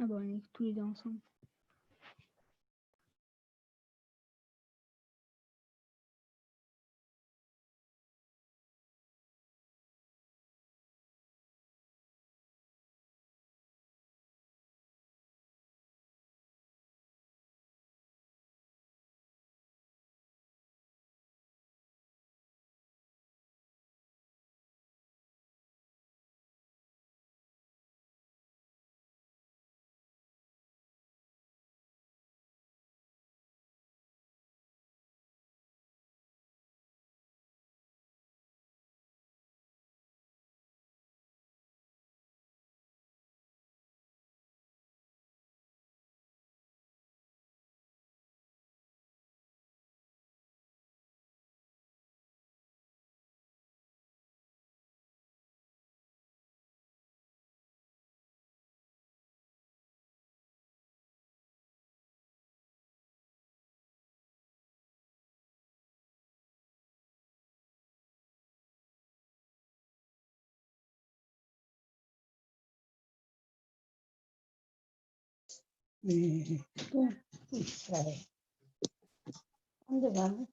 Ah bon, on est tous les deux ensemble. ¿Dónde vamos?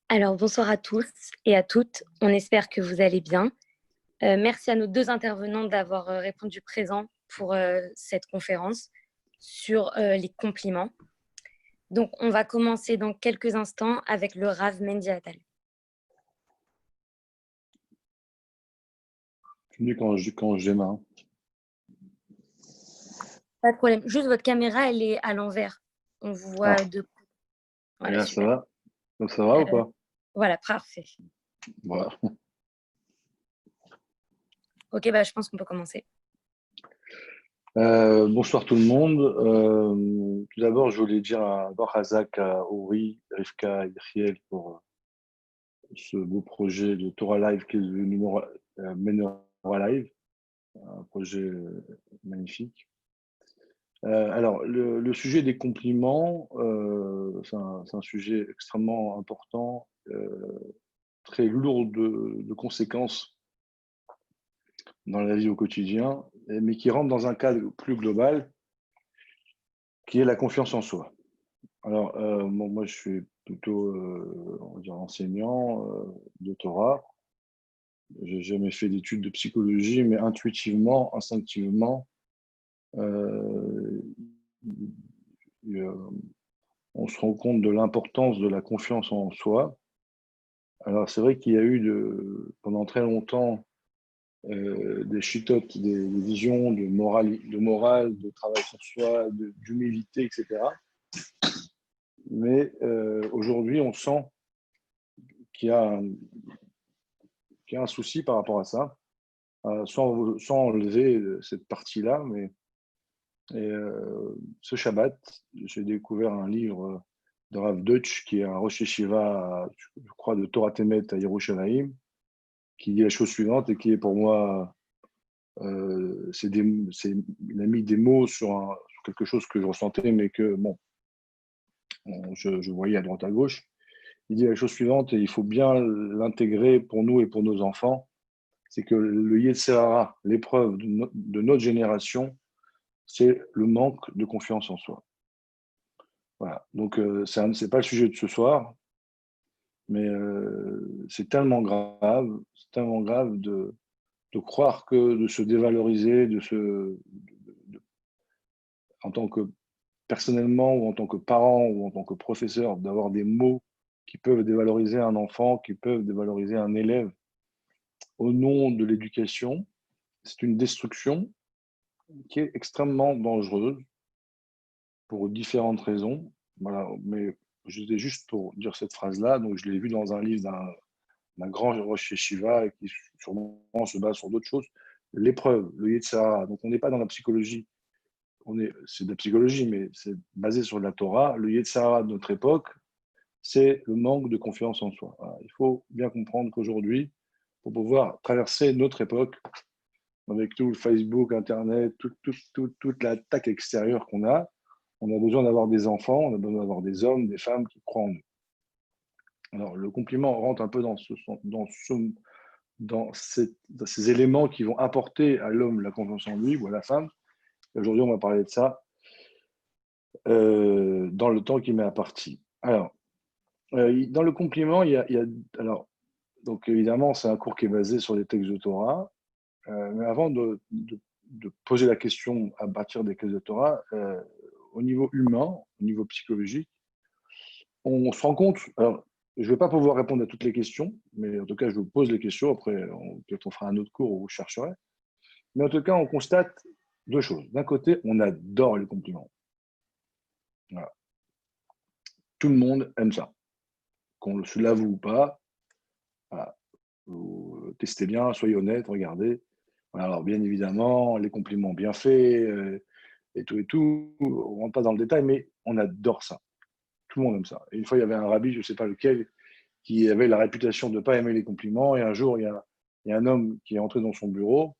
Alors, bonsoir à tous et à toutes. On espère que vous allez bien. Merci à nos deux intervenants d'avoir répondu présent pour cette conférence sur les compliments. Donc, on va commencer dans quelques instants avec le Rav Mendy Attal. Tu me dis quand je démarre. Pas de problème. Juste votre caméra, elle est à l'envers. On vous voit de coup. Voilà, Là, super. ça va? Donc, ça va ou pas? Voilà, parfait. Voilà. Ok, je pense qu'on peut commencer. Bonsoir tout le monde. Tout d'abord, je voulais dire un Barazak à Ori, Rivka et Riel pour ce beau projet de Torah Live qui est devenu Menorah Live, un projet magnifique. Alors, le sujet des compliments, c'est un sujet extrêmement important, très lourd de conséquences dans la vie au quotidien, mais qui rentre dans un cadre plus global, qui est la confiance en soi. Alors, moi, je suis plutôt, on va dire, enseignant de Torah. J'ai jamais fait d'études de psychologie, mais intuitivement, instinctivement, euh, on se rend compte de l'importance de la confiance en soi. Alors, c'est vrai qu'il y a eu pendant très longtemps des chitotes, des visions de morale, de travail sur soi, d'humilité, etc. Mais aujourd'hui, on sent qu'il y a un souci par rapport à ça, sans enlever cette partie-là. Mais ce Shabbat, j'ai découvert un livre de Rav Deutsch, qui est un Rosh Yeshiva, je crois, de Torah Temet à Yerushalayim, qui dit la chose suivante et qui est pour moi, il a mis des mots sur quelque chose que je ressentais, mais que bon, je voyais à droite à gauche. Il dit la chose suivante, et il faut bien l'intégrer pour nous et pour nos enfants, c'est que le Yetzer Hara, l'épreuve de notre génération, c'est le manque de confiance en soi. Voilà. Donc, c'est pas le sujet de ce soir, mais c'est tellement grave de croire que de se dévaloriser, en tant que personnellement ou en tant que parent ou en tant que professeur, d'avoir des mots qui peuvent dévaloriser un enfant, qui peuvent dévaloriser un élève au nom de l'éducation. C'est une destruction qui est extrêmement dangereuse pour différentes raisons. Voilà, mais j'étais juste pour dire cette phrase-là. Donc, je l'ai vu dans un livre d'un grand Rosh Yeshiva et qui sûrement se base sur d'autres choses. L'épreuve, le Yetzirah. Donc, on n'est pas dans la psychologie. C'est de la psychologie, mais c'est basé sur la Torah. Le Yetzirah de notre époque, c'est le manque de confiance en soi. Voilà. Il faut bien comprendre qu'aujourd'hui, pour pouvoir traverser notre époque, avec tout le Facebook, Internet, toute l'attaque extérieure qu'on a, on a besoin d'avoir des enfants, on a besoin d'avoir des hommes, des femmes qui croient en nous. Alors, le compliment rentre un peu dans ces éléments qui vont apporter à l'homme la confiance en lui ou à la femme. Et aujourd'hui, on va parler de ça dans le temps qui m'est imparti. Alors, dans le compliment, alors, donc évidemment, c'est un cours qui est basé sur les textes de Torah. Mais avant de poser la question à partir des textes de Torah, au niveau humain, au niveau psychologique, on se rend compte, alors, je ne vais pas pouvoir répondre à toutes les questions, mais en tout cas, je vous pose les questions. Après, peut-être on fera un autre cours où vous chercherez. Mais en tout cas, on constate deux choses. D'un côté, on adore les compliments. Voilà. Tout le monde aime ça. Qu'on se l'avoue ou pas, voilà. Vous testez bien, soyez honnête, regardez. Alors, bien évidemment, les compliments bien faits et tout, on ne rentre pas dans le détail, mais on adore ça. Tout le monde aime ça. Et une fois, il y avait un rabbi, je ne sais pas lequel, qui avait la réputation de ne pas aimer les compliments. Et un jour, il y a un homme qui est entré dans son bureau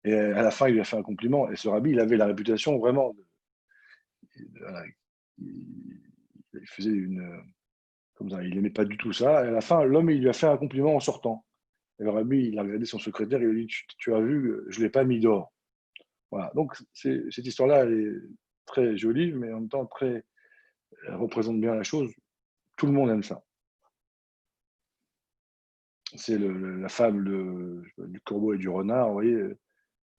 et à la fin, il lui a fait un compliment. Et ce rabbi, il avait la réputation vraiment. Voilà, il faisait comme ça, il n'aimait pas du tout ça. Et à la fin, l'homme, il lui a fait un compliment en sortant. Et le rabbi, il a regardé son secrétaire et il lui a dit, tu as vu, je ne l'ai pas mis dehors. Voilà. Donc, cette histoire-là, elle est très jolie, mais en même temps, elle représente bien la chose. Tout le monde aime ça. c'est la fable du corbeau et du renard, vous voyez,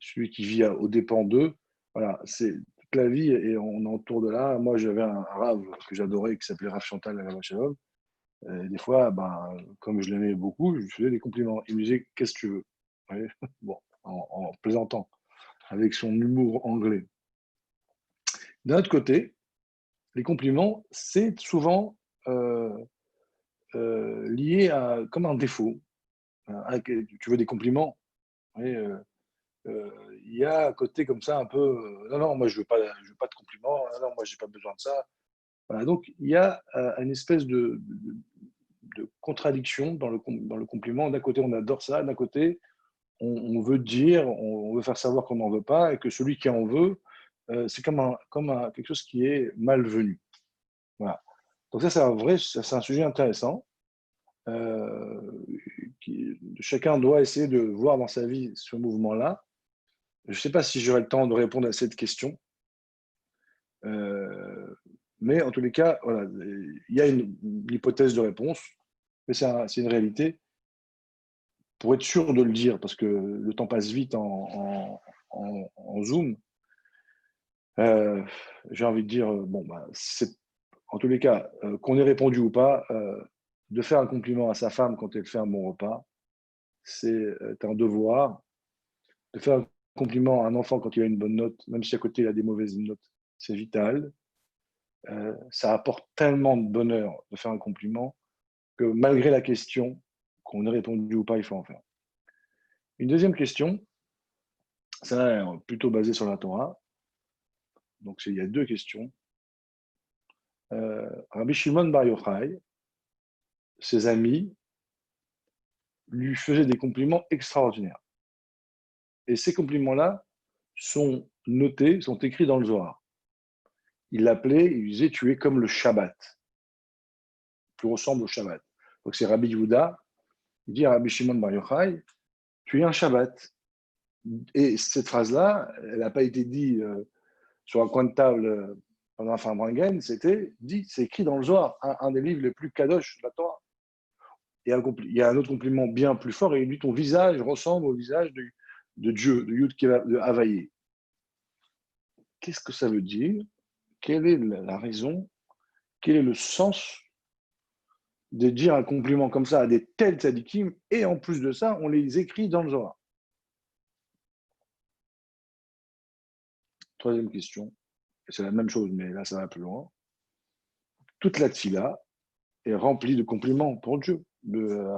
celui qui vit aux dépens d'eux. Voilà, c'est toute la vie et on est autour de là. Moi, j'avais un rave que j'adorais qui s'appelait Rav Chantal Alav Shalom. Et des fois, ben, comme je l'aimais beaucoup, je lui faisais des compliments. Il me disait qu'est-ce que tu veux? Vous voyez, bon, en plaisantant, avec son humour anglais. D'un autre côté, les compliments, c'est souvent lié à comme un défaut. Tu veux des compliments? Oui, il y a un côté comme ça un peu, non, non, moi je veux pas de compliments, non, non, moi j'ai pas besoin de ça. Voilà, donc il y a une espèce de contradiction dans le compliment. D'un côté, on adore ça, d'un côté, on veut dire, on veut faire savoir qu'on n'en veut pas et que celui qui en veut, c'est quelque chose qui est malvenu. Voilà. Donc ça, c'est un sujet intéressant. Chacun doit essayer de voir dans sa vie ce mouvement-là. Je ne sais pas si j'aurai le temps de répondre à cette question. Mais en tous les cas, voilà, il y a une hypothèse de réponse, mais c'est une réalité. Pour être sûr de le dire, parce que le temps passe vite en Zoom, j'ai envie de dire, bon, bah, en tous les cas, qu'on ait répondu ou pas, de faire un compliment à sa femme quand elle fait un bon repas, c'est un devoir. De faire un compliment à un enfant quand il a une bonne note, même si à côté il a des mauvaises notes, c'est vital. Ça apporte tellement de bonheur de faire un compliment que malgré la question, qu'on ait répondu ou pas, il faut en faire. Une deuxième question, ça est plutôt basé sur la Torah. Donc il y a deux questions. Rabbi Shimon Bar Yochai, ses amis, lui faisaient des compliments extraordinaires. Et ces compliments-là sont notés, sont écrits dans le Zohar. Il l'appelait, il disait, tu es comme le Shabbat. Tu ressembles au Shabbat. Donc c'est Rabbi Yehuda, il dit à Rabbi Shimon Bar Yochai, tu es un Shabbat. Et cette phrase-là, elle n'a pas été dite sur un coin de table pendant un Farbrengen, c'est écrit dans le Zohar, un des livres les plus kadosh de la Torah. Il y a un autre compliment bien plus fort, et il dit ton visage ressemble au visage de Dieu, de Yud de Havaïe. Qu'est-ce que ça veut dire? Quelle est la raison? Quel est le sens de dire un compliment comme ça à des tels tzadikim, et en plus de ça, on les écrit dans le Zohar? Troisième question, c'est la même chose, mais là ça va plus loin. Toute la tfila est remplie de compliments pour Dieu.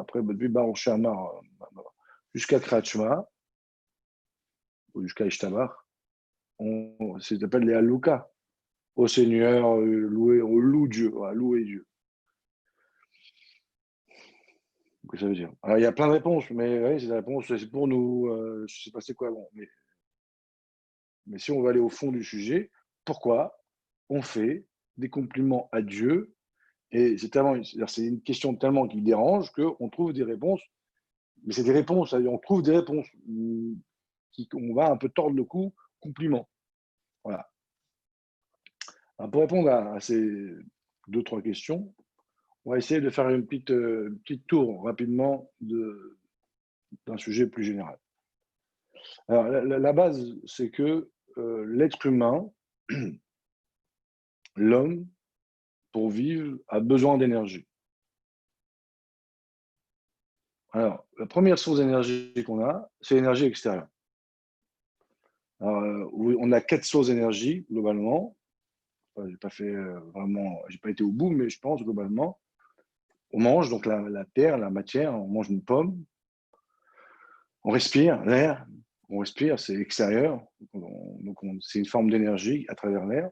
Après, depuis Baruch She'amar jusqu'à Kratchma, ou jusqu'à Ishtabar, ça s'appelle les Halouka. Au Seigneur, louer, on loue Dieu, voilà, louer Dieu. Qu'est-ce que ça veut dire? Alors, il y a plein de réponses, mais oui, c'est la réponse, c'est pour nous, je ne sais pas c'est quoi, bon, mais si on va aller au fond du sujet, pourquoi on fait des compliments à Dieu? Et c'est une question tellement qui dérange qu'on trouve des réponses, mais c'est des réponses, on trouve des réponses on va un peu tordre le cou, compliment. Voilà. Alors, pour répondre à ces deux, trois questions, on va essayer de faire une petite tour rapidement d'un sujet plus général. Alors, la base, c'est que l'être humain, l'homme, pour vivre, a besoin d'énergie. Alors, la première source d'énergie qu'on a, c'est l'énergie extérieure. Alors, on a 4 sources d'énergie, globalement. J'ai pas fait j'ai pas été au bout, mais je pense globalement. On mange, donc la terre, la matière, on mange une pomme. On respire l'air, on respire, c'est extérieur. Donc, c'est une forme d'énergie à travers l'air.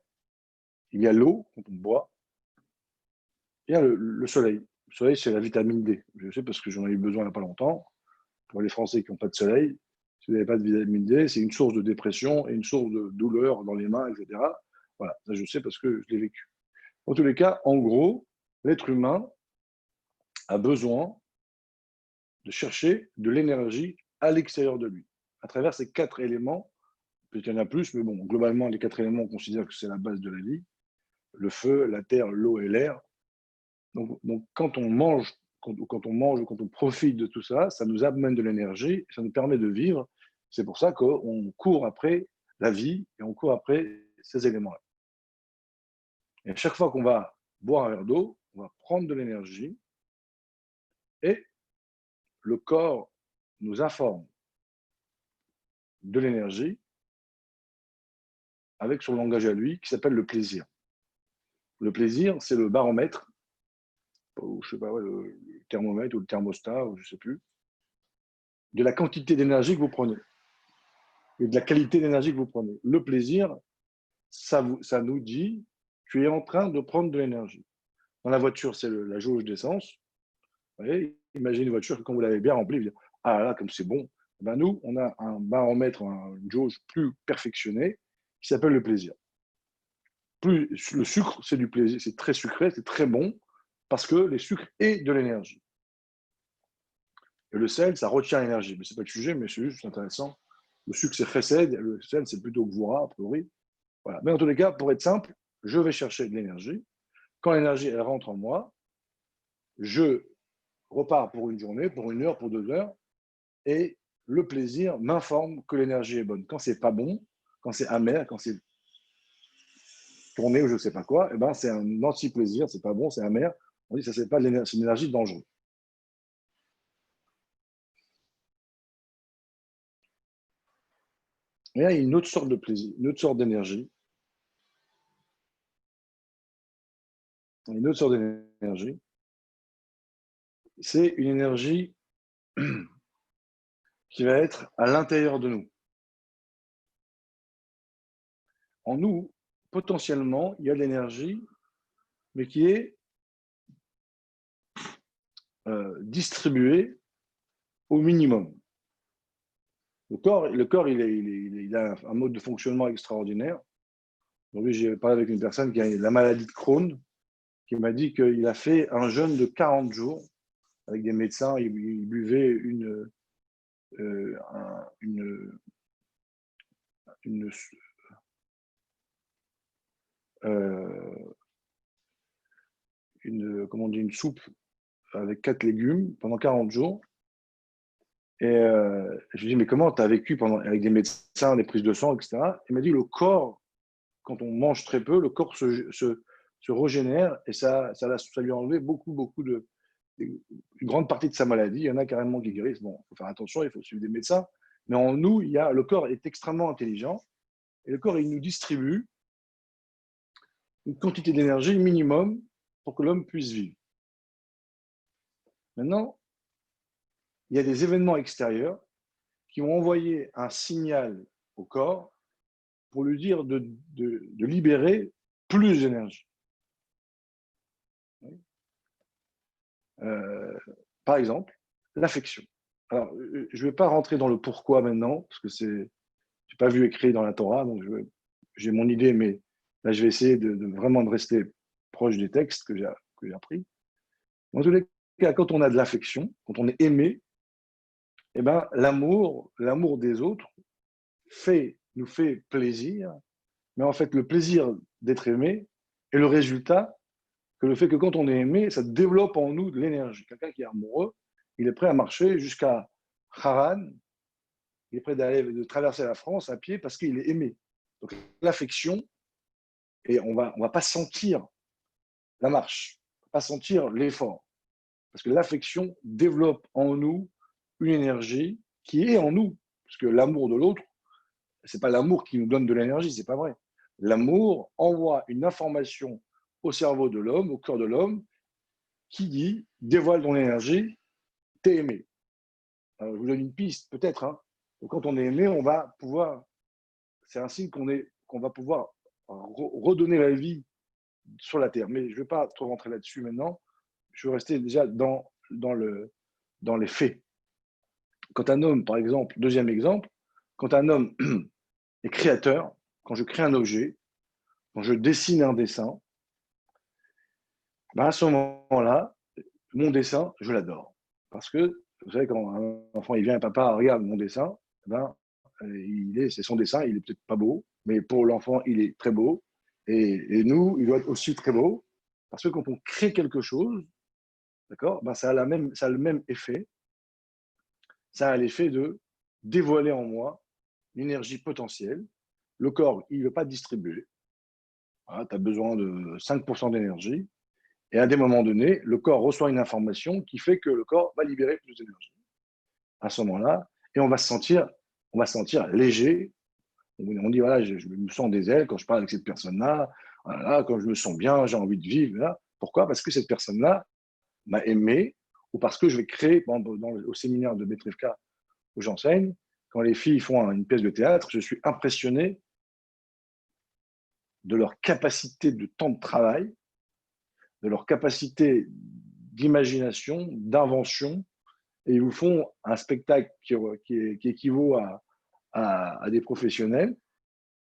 Il y a l'eau, quand on boit. Il y a le soleil. Le soleil, c'est la vitamine D. Je sais parce que j'en ai eu besoin il n'y a pas longtemps. Pour les Français qui n'ont pas de soleil, si vous n'avez pas de vitamine D, c'est une source de dépression et une source de douleur dans les mains, etc. Voilà, ça je sais parce que je l'ai vécu. En tous les cas, en gros, l'être humain a besoin de chercher de l'énergie à l'extérieur de lui, à travers ces 4 éléments. Peut-être qu'il y en a plus, mais bon, globalement, les 4 éléments, on considère que c'est la base de la vie. Le feu, la terre, l'eau et l'air. Donc, quand on mange quand on mange ou quand on profite de tout ça, ça nous amène de l'énergie, ça nous permet de vivre. C'est pour ça qu'on court après la vie et on court après ces éléments-là. Et à chaque fois qu'on va boire un verre d'eau, on va prendre de l'énergie et le corps nous informe de l'énergie avec son langage à lui qui s'appelle le plaisir. Le plaisir, c'est le baromètre, ou je sais pas, le thermomètre ou le thermostat, ou je ne sais plus, de la quantité d'énergie que vous prenez et de la qualité d'énergie que vous prenez. Le plaisir, ça nous dit, tu es en train de prendre de l'énergie. Dans la voiture, c'est la jauge d'essence. Vous voyez, imaginez une voiture que quand vous l'avez bien remplie, vous dites, ah là, comme c'est bon. Ben nous, on a un baromètre, une jauge plus perfectionnée qui s'appelle le plaisir. Plus le sucre, c'est du plaisir, c'est très sucré, c'est très bon, parce que les sucres est de l'énergie. Et le sel, ça retient l'énergie. Mais ce n'est pas le sujet, mais c'est juste intéressant. Le sucre, c'est chesed, le sel, c'est plutôt gvura, a priori. Voilà. Mais en tous les cas, pour être simple, je vais chercher de l'énergie. Quand l'énergie, elle rentre en moi, je repars pour une journée, pour 1 heure, pour 2 heures, et le plaisir m'informe que l'énergie est bonne. Quand c'est pas bon, quand c'est amer, quand c'est tourné ou je ne sais pas quoi, eh ben, c'est un anti-plaisir, c'est pas bon, c'est amer. On dit que ça, c'est pas de l'énergie, c'est une énergie dangereuse. Et là, il y a une autre sorte de plaisir, une autre sorte d'énergie. Une autre sorte d'énergie, c'est une énergie qui va être à l'intérieur de nous. En nous, potentiellement, il y a de l'énergie, mais qui est distribuée au minimum. Le corps il a un mode de fonctionnement extraordinaire. Aujourd'hui, j'ai parlé avec une personne qui a la maladie de Crohn, qui m'a dit qu'il a fait un jeûne de 40 jours avec des médecins. Il buvait une comment on dit, une soupe avec 4 légumes pendant 40 jours. Et je lui dis, mais comment tu as vécu avec des médecins, des prises de sang, etc. Il m'a dit, le corps, quand on mange très peu, le corps se régénère et ça lui a enlevé beaucoup une grande partie de sa maladie. Il y en a carrément qui guérissent. Bon, il faut faire attention, il faut suivre des médecins. Mais en nous, le corps est extrêmement intelligent et le corps, il nous distribue une quantité d'énergie minimum pour que l'homme puisse vivre. Maintenant, il y a des événements extérieurs qui vont envoyer un signal au corps pour lui dire de libérer plus d'énergie. Par exemple, l'affection. Alors, je ne vais pas rentrer dans le pourquoi maintenant, parce que je n'ai pas vu écrit dans la Torah, donc j'ai mon idée, mais là, je vais essayer vraiment de rester proche des textes que j'ai appris. En tous les cas, quand on a de l'affection, quand on est aimé, eh ben, l'amour des autres nous fait plaisir, mais en fait, le plaisir d'être aimé est le résultat que le fait que quand on est aimé, ça développe en nous de l'énergie. Quelqu'un qui est amoureux, il est prêt à marcher jusqu'à Haran, il est prêt de traverser la France à pied parce qu'il est aimé. Donc l'affection, et on va pas sentir la marche, on va pas sentir l'effort, parce que l'affection développe en nous une énergie qui est en nous, parce que l'amour de l'autre, c'est pas l'amour qui nous donne de l'énergie, c'est pas vrai. L'amour envoie une information au cerveau de l'homme, au cœur de l'homme, qui dit dévoile ton énergie, t'es aimé. Alors, je vous donne une piste, peut-être. Hein. Quand on est aimé, on va pouvoir, c'est un signe qu'on va pouvoir redonner la vie sur la terre. Mais je ne vais pas trop rentrer là-dessus maintenant. Je veux rester déjà dans les faits. Quand un homme, par exemple, deuxième exemple, quand un homme est créateur, quand je crée un objet, quand je dessine un dessin, ben à ce moment-là, mon dessin, je l'adore. Parce que, vous savez, quand un enfant il vient, papa, regarde mon dessin, ben, c'est son dessin, il est peut-être pas beau, mais pour l'enfant, il est très beau. Et nous, il doit être aussi très beau. Parce que quand on crée quelque chose, d'accord, ben, ça a le même effet. Ça a l'effet de dévoiler en moi l'énergie potentielle. Le corps, il ne veut pas distribuer. Voilà, tu as besoin de 5% d'énergie. Et à des moments donnés, le corps reçoit une information qui fait que le corps va libérer plus d'énergie. À ce moment-là, et on va se sentir léger. On dit, voilà, je me sens des ailes quand je parle avec cette personne-là. Voilà, quand je me sens bien, j'ai envie de vivre. Là. Pourquoi? Parce que cette personne-là m'a aimé ou parce que je vais créer, au séminaire de Betrivka où j'enseigne, quand les filles font une pièce de théâtre, je suis impressionné de leur capacité de temps de travail, de leur capacité d'imagination, d'invention, et ils vous font un spectacle qui équivaut à des professionnels.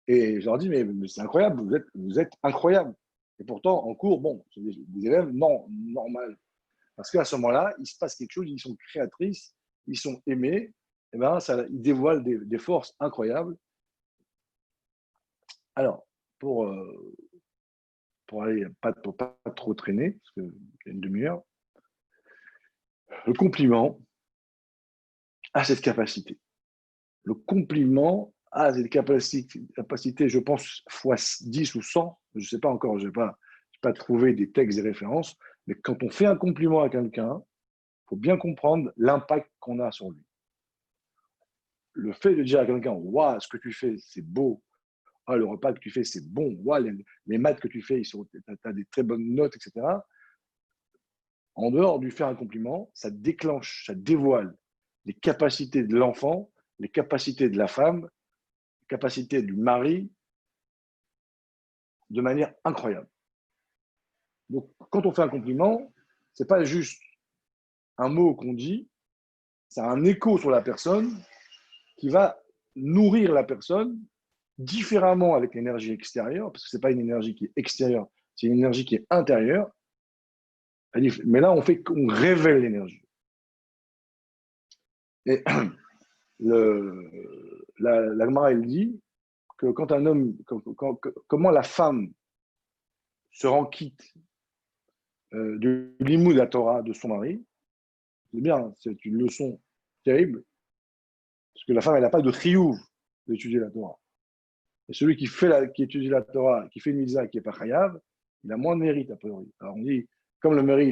Et je leur dis, mais c'est incroyable, vous êtes incroyable. Et pourtant, en cours, bon, c'est des élèves normales. Parce qu'à ce moment-là, il se passe quelque chose, ils sont créatrices, ils sont aimés, et ben, ils dévoilent des forces incroyables. Alors, pour pas trop traîner, parce qu'il y a une demi-heure, le compliment a cette capacité. Le compliment a cette capacité, je pense, fois 10 ou 100, je ne sais pas encore, je n'ai pas trouvé des textes et références, mais quand on fait un compliment à quelqu'un, il faut bien comprendre l'impact qu'on a sur lui. Le fait de dire à quelqu'un, waouh, ce que tu fais, c'est beau, ah, le repas que tu fais, c'est bon, waouh, les maths que tu fais, tu as des très bonnes notes, etc. En dehors du faire un compliment, ça déclenche, ça dévoile les capacités de l'enfant, les capacités de la femme, les capacités du mari, de manière incroyable. Donc, quand on fait un compliment, ce n'est pas juste un mot qu'on dit, c'est un écho sur la personne qui va nourrir la personne différemment avec l'énergie extérieure, parce que ce n'est pas une énergie qui est extérieure, c'est une énergie qui est intérieure. Mais là, on révèle l'énergie. Et la Gemara, elle dit que quand un homme, comment la femme se rend quitte du limoud de la Torah de son mari, c'est bien, c'est une leçon terrible, parce que la femme, elle n'a pas de chiyuv d'étudier la Torah. Et celui qui étudie la Torah, qui fait une mitzvah, qui n'est pas chayav, il a moins de mérite, a priori. Alors on dit, comme le mari,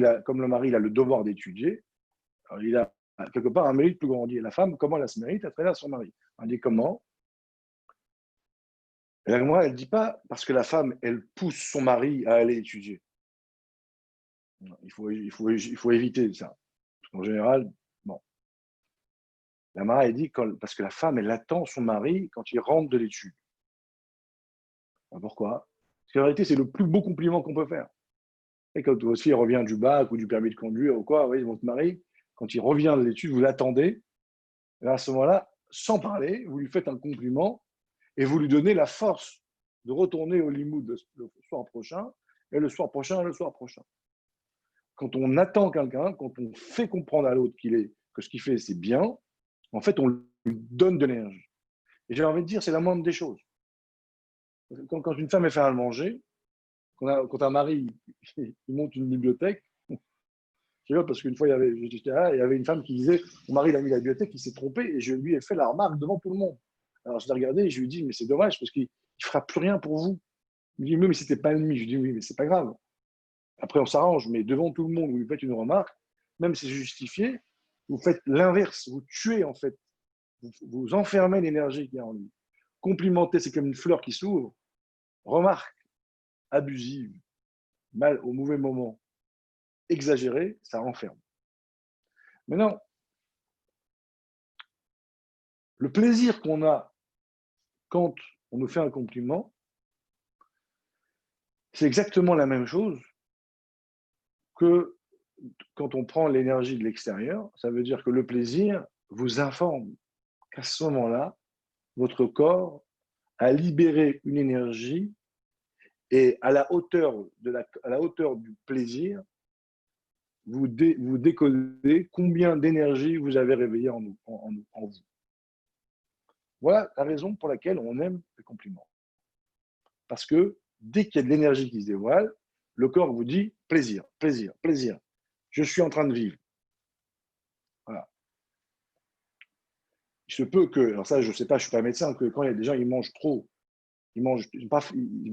il a le devoir d'étudier, alors il a quelque part un mérite plus grand. On dit, la femme, comment elle se mérite à travers son mari? On dit, comment? Et la Gemara, elle ne dit pas parce que la femme, elle pousse son mari à aller étudier. Il faut éviter ça. En général, bon. La Gemara, elle dit parce que la femme, elle attend son mari quand il rentre de l'étude. Pourquoi? Parce qu'en réalité, c'est le plus beau compliment qu'on peut faire. Et quand votre fille revient du bac ou du permis de conduire ou quoi, oui, votre mari, quand il revient de l'étude, vous l'attendez. Et à ce moment-là, sans parler, vous lui faites un compliment et vous lui donnez la force de retourner au limoud le soir prochain, et le soir prochain, et le soir prochain. Quand on attend quelqu'un, quand on fait comprendre à l'autre que ce qu'il fait, c'est bien, en fait, on lui donne de l'énergie. Et j'ai envie de dire, c'est la moindre des choses. Quand une femme est fait à manger, quand un mari il monte une bibliothèque, je rigole parce qu'une fois, il y avait une femme qui disait, mon mari il a mis la bibliothèque, il s'est trompé, et je lui ai fait la remarque devant tout le monde. Alors je l'ai regardé et je lui ai dit, mais c'est dommage parce qu'il ne fera plus rien pour vous. Il me dit, mais c'était pas ennemi. Je lui dis, oui, mais c'est pas grave. Après, on s'arrange, mais devant tout le monde, vous lui faites une remarque, même si c'est justifié, vous faites l'inverse, vous tuez en fait, vous enfermez l'énergie qu'il y a en lui. Complimenter, c'est comme une fleur qui s'ouvre. Remarque abusive, mal au mauvais moment, exagérée, ça renferme. Maintenant, le plaisir qu'on a quand on nous fait un compliment, c'est exactement la même chose que quand on prend l'énergie de l'extérieur. Ça veut dire que le plaisir vous informe qu'à ce moment-là, votre corps a libéré une énergie et à la hauteur du plaisir, vous décodez combien d'énergie vous avez réveillé en vous. Voilà la raison pour laquelle on aime les compliments. Parce que dès qu'il y a de l'énergie qui se dévoile, le corps vous dit plaisir, plaisir, plaisir. je suis en train de vivre. Voilà. Il se peut que, alors ça, je ne sais pas, je ne suis pas médecin, que quand il y a des gens, ils mangent trop, ils n'ont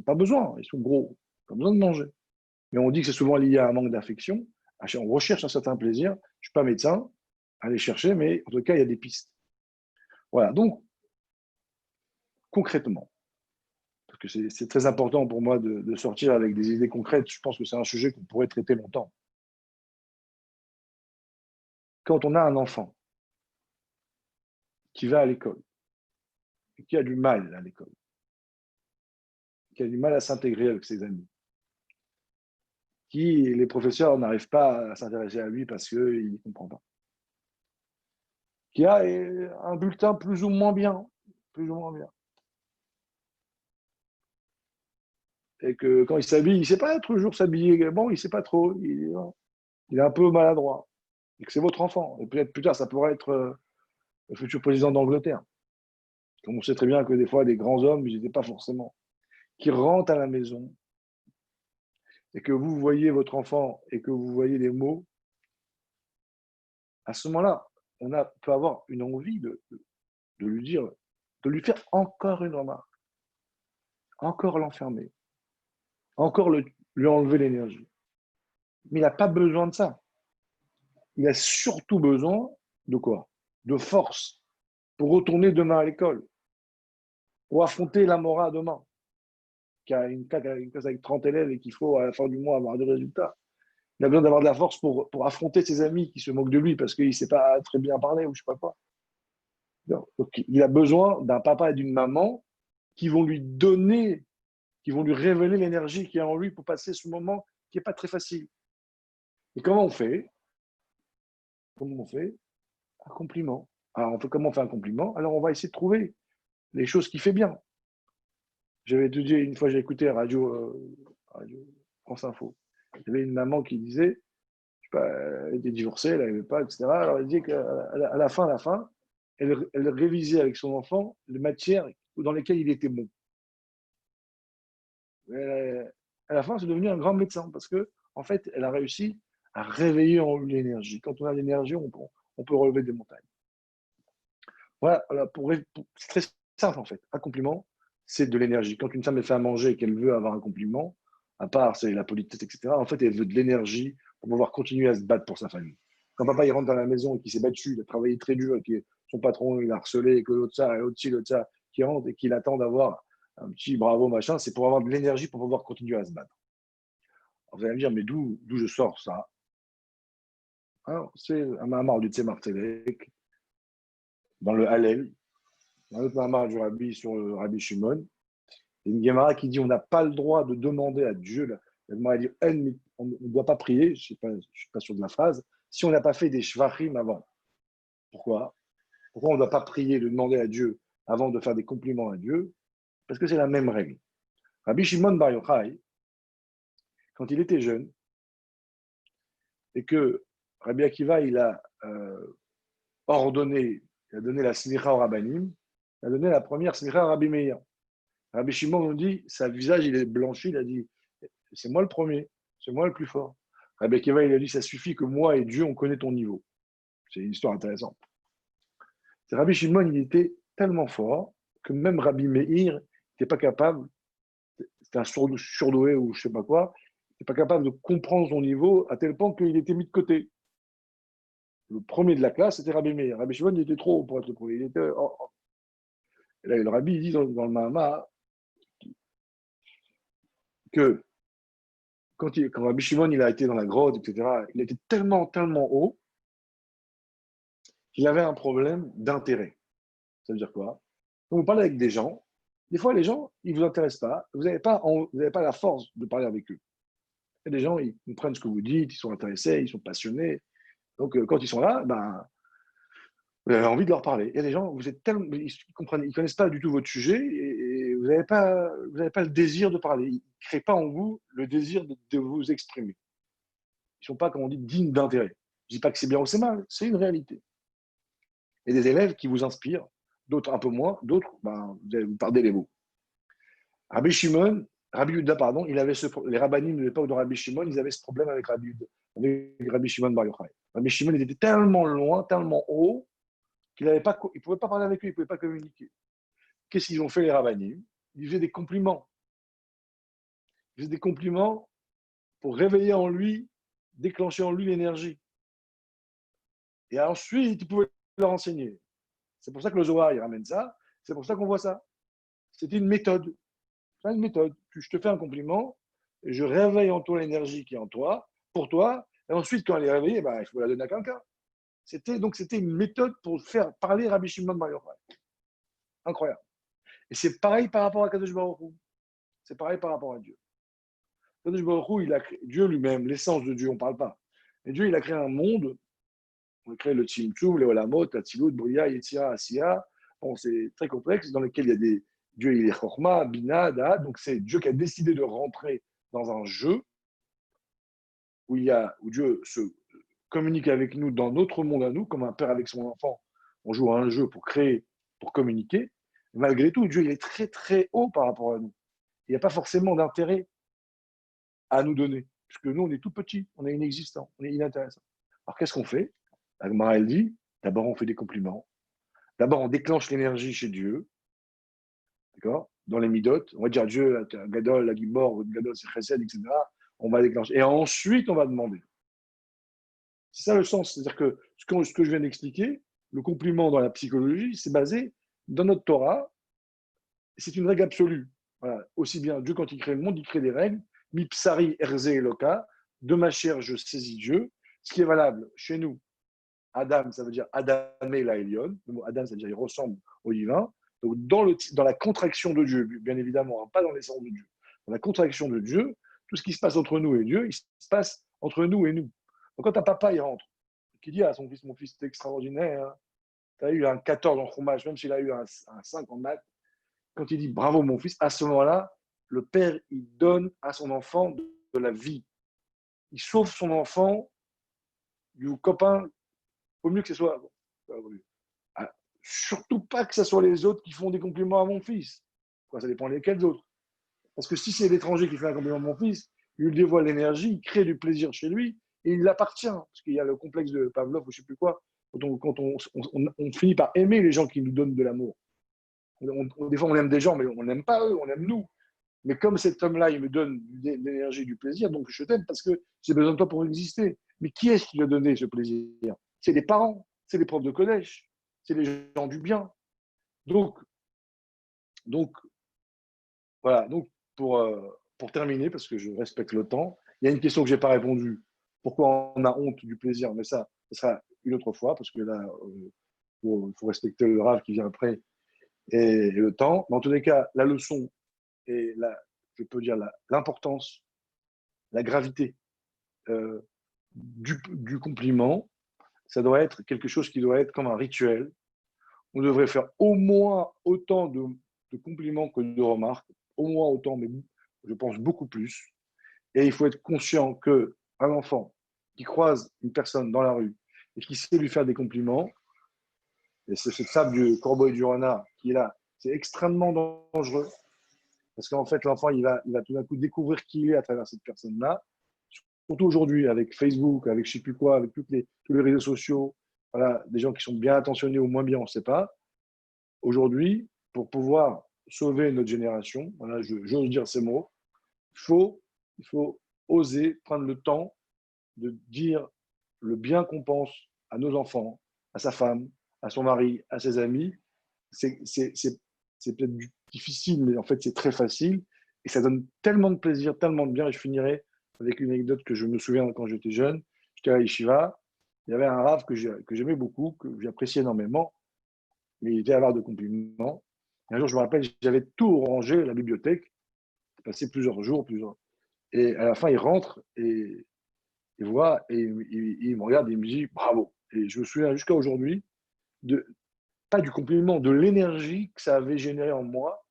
pas besoin, ils sont gros, ils n'ont pas besoin de manger. Mais on dit que c'est souvent lié à un manque d'affection. On recherche un certain plaisir. Je ne suis pas médecin, allez chercher, mais en tout cas, il y a des pistes. Voilà, donc, concrètement, parce que c'est très important pour moi de sortir avec des idées concrètes, je pense que c'est un sujet qu'on pourrait traiter longtemps. Quand on a un enfant qui va à l'école, et qui a du mal à l'école, qui a du mal à s'intégrer avec ses amis, qui les professeurs n'arrivent pas à s'intéresser à lui parce qu'ils ne comprennent pas, qui a un bulletin plus ou moins bien, et que quand il s'habille, il ne sait pas toujours s'habiller, bon, il ne sait pas trop, il est un peu maladroit, et que c'est votre enfant, et peut-être plus tard, ça pourrait être le futur président d'Angleterre. Comme on sait très bien que des fois, des grands hommes, ils n'étaient pas forcément, qui rentrent à la maison, et que vous voyez votre enfant, et que vous voyez les mots, à ce moment-là, peut avoir une envie de lui dire, de lui faire encore une remarque, encore l'enfermer, encore lui enlever l'énergie. Mais il n'a pas besoin de ça. Il a surtout besoin de quoi? De force pour retourner demain à l'école, pour affronter la mora demain, qui a une classe avec 30 élèves et qu'il faut à la fin du mois avoir des résultats. Il a besoin d'avoir de la force pour affronter ses amis qui se moquent de lui parce qu'il ne sait pas très bien parler ou je ne sais pas quoi. Donc, il a besoin d'un papa et d'une maman qui vont lui donner, qui vont lui révéler l'énergie qu'il y a en lui pour passer ce moment qui n'est pas très facile. Et comment on fait? Un compliment. Alors, comment on fait un compliment? Alors, on va essayer de trouver les choses qu'il fait bien. J'avais étudié, une fois, j'ai écouté radio France Info. Il y avait une maman qui disait, je sais pas, elle était divorcée, elle n'avait pas, etc. Alors, elle disait qu'à la fin, elle révisait avec son enfant les matières dans lesquelles il était bon. À la fin, c'est devenu un grand médecin parce que, en fait, elle a réussi à réveiller en lui l'énergie. Quand on a l'énergie, on peut relever des montagnes. Voilà, c'est très simple en fait. Un compliment, c'est de l'énergie. Quand une femme est fait à manger et qu'elle veut avoir un compliment, à part c'est la politesse, etc., en fait, elle veut de l'énergie pour pouvoir continuer à se battre pour sa famille. Quand papa il rentre dans la maison et qu'il s'est battu, il a travaillé très dur et que son patron il a harcelé et que l'autre ça, et l'autre ça, qui rentre et qu'il attend d'avoir un petit bravo machin, c'est pour avoir de l'énergie pour pouvoir continuer à se battre. Alors, vous allez me dire, mais d'où je sors ça? Alors, c'est un mamar du Tzemar Tzedek, dans le Hallel, un autre mamar du Rabbi sur le Rabbi Shimon. Il y a une Gemara qui dit on n'a pas le droit de demander à Dieu. La Gemara dit on ne doit pas prier, je ne suis pas sûr de la phrase, si on n'a pas fait des shvachim avant. Pourquoi? Pourquoi on ne doit pas prier, de demander à Dieu avant de faire des compliments à Dieu? Parce que c'est la même règle. Rabbi Shimon Bar Yochai, quand il était jeune, et que Rabbi Akiva, il a ordonné, il a donné la smicha au Rabbanim, il a donné la première smicha à Rabbi Meir. Rabbi Shimon nous dit, sa visage, il est blanchi, il a dit, c'est moi le premier, c'est moi le plus fort. Rabbi Akiva, il a dit, ça suffit que moi et Dieu, on connaît ton niveau. C'est une histoire intéressante. Rabbi Shimon, il était tellement fort que même Rabbi Meir n'était pas capable, c'était un surdoué ou je ne sais pas quoi, il n'était pas capable de comprendre son niveau à tel point qu'il était mis de côté. Le premier de la classe, c'était Rabbi Meir. Rabbi Shimon, il était trop haut pour être le premier. Il était, Et là, le Rabbi, il dit dans le Mahama que quand Rabbi Shimon il a été dans la grotte, etc., il était tellement haut qu'il avait un problème d'intérêt. Ça veut dire quoi? Quand vous parlez avec des gens, des fois, les gens, ils ne vous intéressent pas. Vous n'avez pas la force de parler avec eux. Et les gens, ils comprennent ce que vous dites, ils sont intéressés, ils sont passionnés. Donc, quand ils sont là, vous avez envie de leur parler. Il y a des gens, ils ne connaissent pas du tout votre sujet et vous n'avez pas le désir de parler. Ils ne créent pas en vous le désir de vous exprimer. Ils ne sont pas, comme on dit, dignes d'intérêt. Je ne dis pas que c'est bien ou c'est mal, c'est une réalité. Il y a des élèves qui vous inspirent, d'autres un peu moins, d'autres, vous perdez les mots. Rabbi Shimon, Rabbi Yehuda, pardon, les rabbinim de l'époque de Rabbi Shimon, ils avaient ce problème avec Rabbi Shimon Bar Yochai. Rabbi Shimon, il était tellement loin, tellement haut, qu'il ne pouvait pas parler avec lui, il ne pouvait pas communiquer. Qu'est-ce qu'ils ont fait, les rabbinim? Ils faisaient des compliments. Ils faisaient des compliments pour réveiller en lui, déclencher en lui l'énergie. Et ensuite, ils pouvaient leur enseigner. C'est pour ça que le Zohar, il ramène ça. C'est pour ça qu'on voit ça. C'était une méthode. C'est une méthode. Je te fais un compliment, et je réveille en toi l'énergie qui est en toi, pour toi, et ensuite, quand elle est réveillée, il faut la donner à quelqu'un. C'était une méthode pour faire parler Rabbi Shimon Bar Yochai. Incroyable. Et c'est pareil par rapport à Kadosh Baruch Hu. C'est pareil par rapport à Dieu. Kadosh Baruch Hu, il a créé, Dieu lui-même, l'essence de Dieu, on ne parle pas. Mais Dieu, il a créé un monde. On a créé le Tzimtzum, le Olamot, la Tzilut, Bria, Yetzira, Asiya. Bon, c'est très complexe, dans lequel il y a des. Dieu, il est Chorma, Bina, Da. Donc, c'est Dieu qui a décidé de rentrer dans un jeu où Dieu se communique avec nous dans notre monde à nous, comme un père avec son enfant. On joue à un jeu pour créer, pour communiquer. Malgré tout, Dieu, il est très, très haut par rapport à nous. Il n'y a pas forcément d'intérêt à nous donner, puisque nous, on est tout petits, on est inexistants, on est inintéressants. Alors, qu'est-ce qu'on fait? La Gemara, elle dit, d'abord, on fait des compliments. D'abord, on déclenche l'énergie chez Dieu, d'accord? Dans les midotes, on va dire Dieu, Gadol, la Gibor, Gadol, c'est Chesed, etc. On va déclencher. Et ensuite, on va demander. C'est ça le sens. C'est-à-dire que ce que je viens d'expliquer, le compliment dans la psychologie, c'est basé dans notre Torah. C'est une règle absolue. Voilà. Aussi bien Dieu, quand il crée le monde, il crée des règles. Mipsari erze eloka. De ma chair, je saisis Dieu. Ce qui est valable chez nous, Adam, ça veut dire Adamé la Elion. Le mot Adam, ça veut dire il ressemble au divin. Donc, dans la contraction de Dieu, bien évidemment, hein, pas dans l'essence de Dieu. Dans la contraction de Dieu, tout ce qui se passe entre nous et Dieu, il se passe entre nous et nous. Donc, quand un papa, il rentre, qui dit à son fils, mon fils, c'est extraordinaire, hein, tu as eu un 14 en fromage, même s'il a eu un 5 en maths, quand il dit bravo mon fils, à ce moment-là, le père, il donne à son enfant de la vie. Il sauve son enfant du copain, au mieux que ce soit. Ah, surtout pas que ce soit les autres qui font des compliments à mon fils. Quoi, ça dépend lesquels autres. Parce que si c'est l'étranger qui fait un compliment à mon fils, il lui dévoile l'énergie, il crée du plaisir chez lui et il l'appartient. Parce qu'il y a le complexe de Pavlov ou je ne sais plus quoi, quand on finit par aimer les gens qui nous donnent de l'amour. Des fois, on aime des gens, mais on n'aime pas eux, on aime nous. Mais comme cet homme-là, il me donne de l'énergie, du plaisir, donc je t'aime parce que j'ai besoin de toi pour exister. Mais qui est-ce qui lui a donné ce plaisir? C'est les parents, c'est les profs de collège, c'est les gens du bien. Donc voilà. Donc, pour terminer, parce que je respecte le temps, il y a une question que je n'ai pas répondu. Pourquoi on a honte du plaisir? Mais ça, ce sera une autre fois, parce que là, il faut respecter le rave qui vient après et le temps. Mais en tous les cas, la leçon et je peux dire l'importance, la gravité du compliment, ça doit être quelque chose qui doit être comme un rituel. On devrait faire au moins autant de compliments que de remarques, au moins autant, mais je pense beaucoup plus. Et il faut être conscient qu'un enfant qui croise une personne dans la rue et qui sait lui faire des compliments, et c'est cette fable du corbeau et du renard qui est là, c'est extrêmement dangereux. Parce qu'en fait, l'enfant, il va tout d'un coup découvrir qui il est à travers cette personne-là. Surtout aujourd'hui, avec Facebook, avec je ne sais plus quoi, avec tous les réseaux sociaux, voilà, des gens qui sont bien intentionnés ou moins bien, on ne sait pas. Aujourd'hui, pour pouvoir sauver notre génération, voilà, j'ose dire ces mots, il faut oser prendre le temps de dire le bien qu'on pense à nos enfants, à sa femme, à son mari, à ses amis. C'est peut-être difficile, mais en fait, c'est très facile. Et ça donne tellement de plaisir, tellement de bien. Et je finirai avec une anecdote que je me souviens quand j'étais jeune. J'étais à Yeshiva. Il y avait un rave que j'aimais beaucoup, que j'appréciais énormément, mais il était avare de compliments. Et un jour, je me rappelle, j'avais tout rangé, la bibliothèque. J'ai passé plusieurs jours, Et à la fin, il rentre et il voit, et il me regarde et il me dit bravo. Et je me souviens jusqu'à aujourd'hui, pas du compliment, de l'énergie que ça avait généré en moi.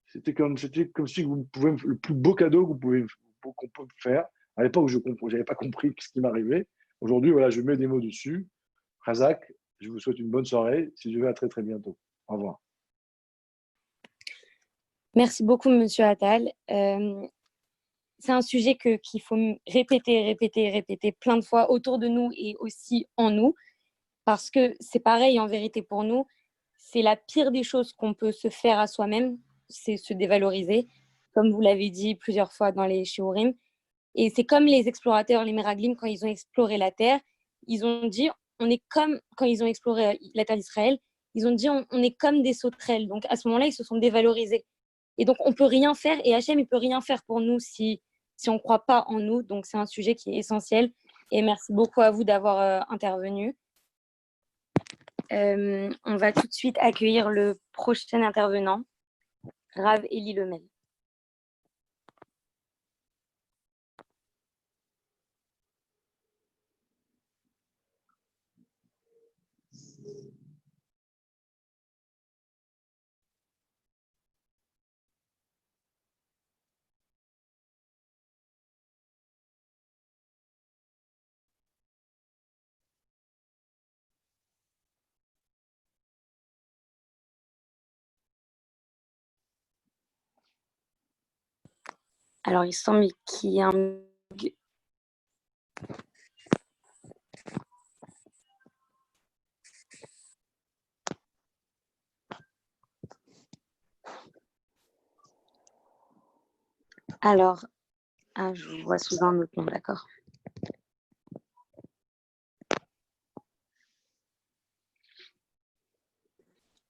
C'était comme si vous pouvez le plus beau cadeau qu'on peut faire. À l'époque, je n'avais pas compris ce qui m'arrivait. Aujourd'hui, voilà, je mets des mots dessus. Razak, je vous souhaite une bonne soirée. Si je vais à très très bientôt. Au revoir. Merci beaucoup, Monsieur Attal. C'est un sujet qu'il faut répéter plein de fois autour de nous et aussi en nous, parce que c'est pareil en vérité pour nous. C'est la pire des choses qu'on peut se faire à soi-même, c'est se dévaloriser, comme vous l'avez dit plusieurs fois dans les shiurim. Et c'est comme les explorateurs, les Meraglim, quand ils ont exploré la terre, ils ont dit, on est comme, quand ils ont exploré la terre d'Israël, ils ont dit, on est comme des sauterelles. Donc à ce moment-là, ils se sont dévalorisés. Et donc on peut rien faire, et Hachem, il peut rien faire pour nous si on ne croit pas en nous. Donc c'est un sujet qui est essentiel. Et merci beaucoup à vous d'avoir intervenu. On va tout de suite accueillir le prochain intervenant, Rav Eli Lemel. Alors, il semble qu'il y a un... Alors, je vous vois sous un autre nom, d'accord.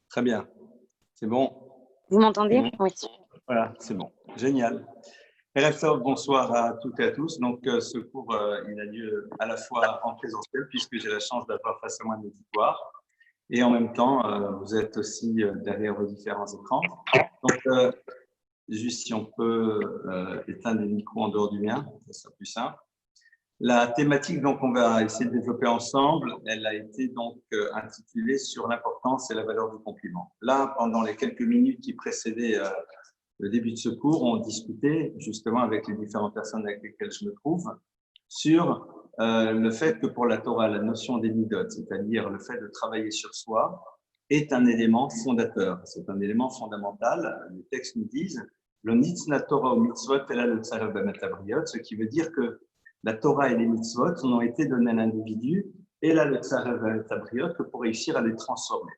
Très bien. C'est bon? Vous m'entendez? Oui. Voilà, c'est bon. Génial. Erev Tov, bonsoir à toutes et à tous. Donc, ce cours, il a lieu à la fois en présentiel, puisque j'ai la chance d'avoir face à moi un auditoire, et en même temps, vous êtes aussi derrière vos différents écrans. Donc, juste si on peut éteindre les micros en dehors du mien, ça sera plus simple. La thématique donc qu'on va essayer de développer ensemble, elle a été donc intitulée sur l'importance et la valeur du compliment. Là, pendant les quelques minutes qui précédaient le début de ce cours, on discutait justement avec les différentes personnes avec lesquelles je me trouve sur le fait que pour la Torah, la notion des midot, c'est-à-dire le fait de travailler sur soi, est un élément fondateur. C'est un élément fondamental. Les textes nous disent le nitzna Torah ou mitzvot ela le tzarev b'metabriot, ce qui veut dire que la Torah et les mitzvot n'ont été donnés à l'individu et là le tzarev b'metabriot que pour réussir à les transformer.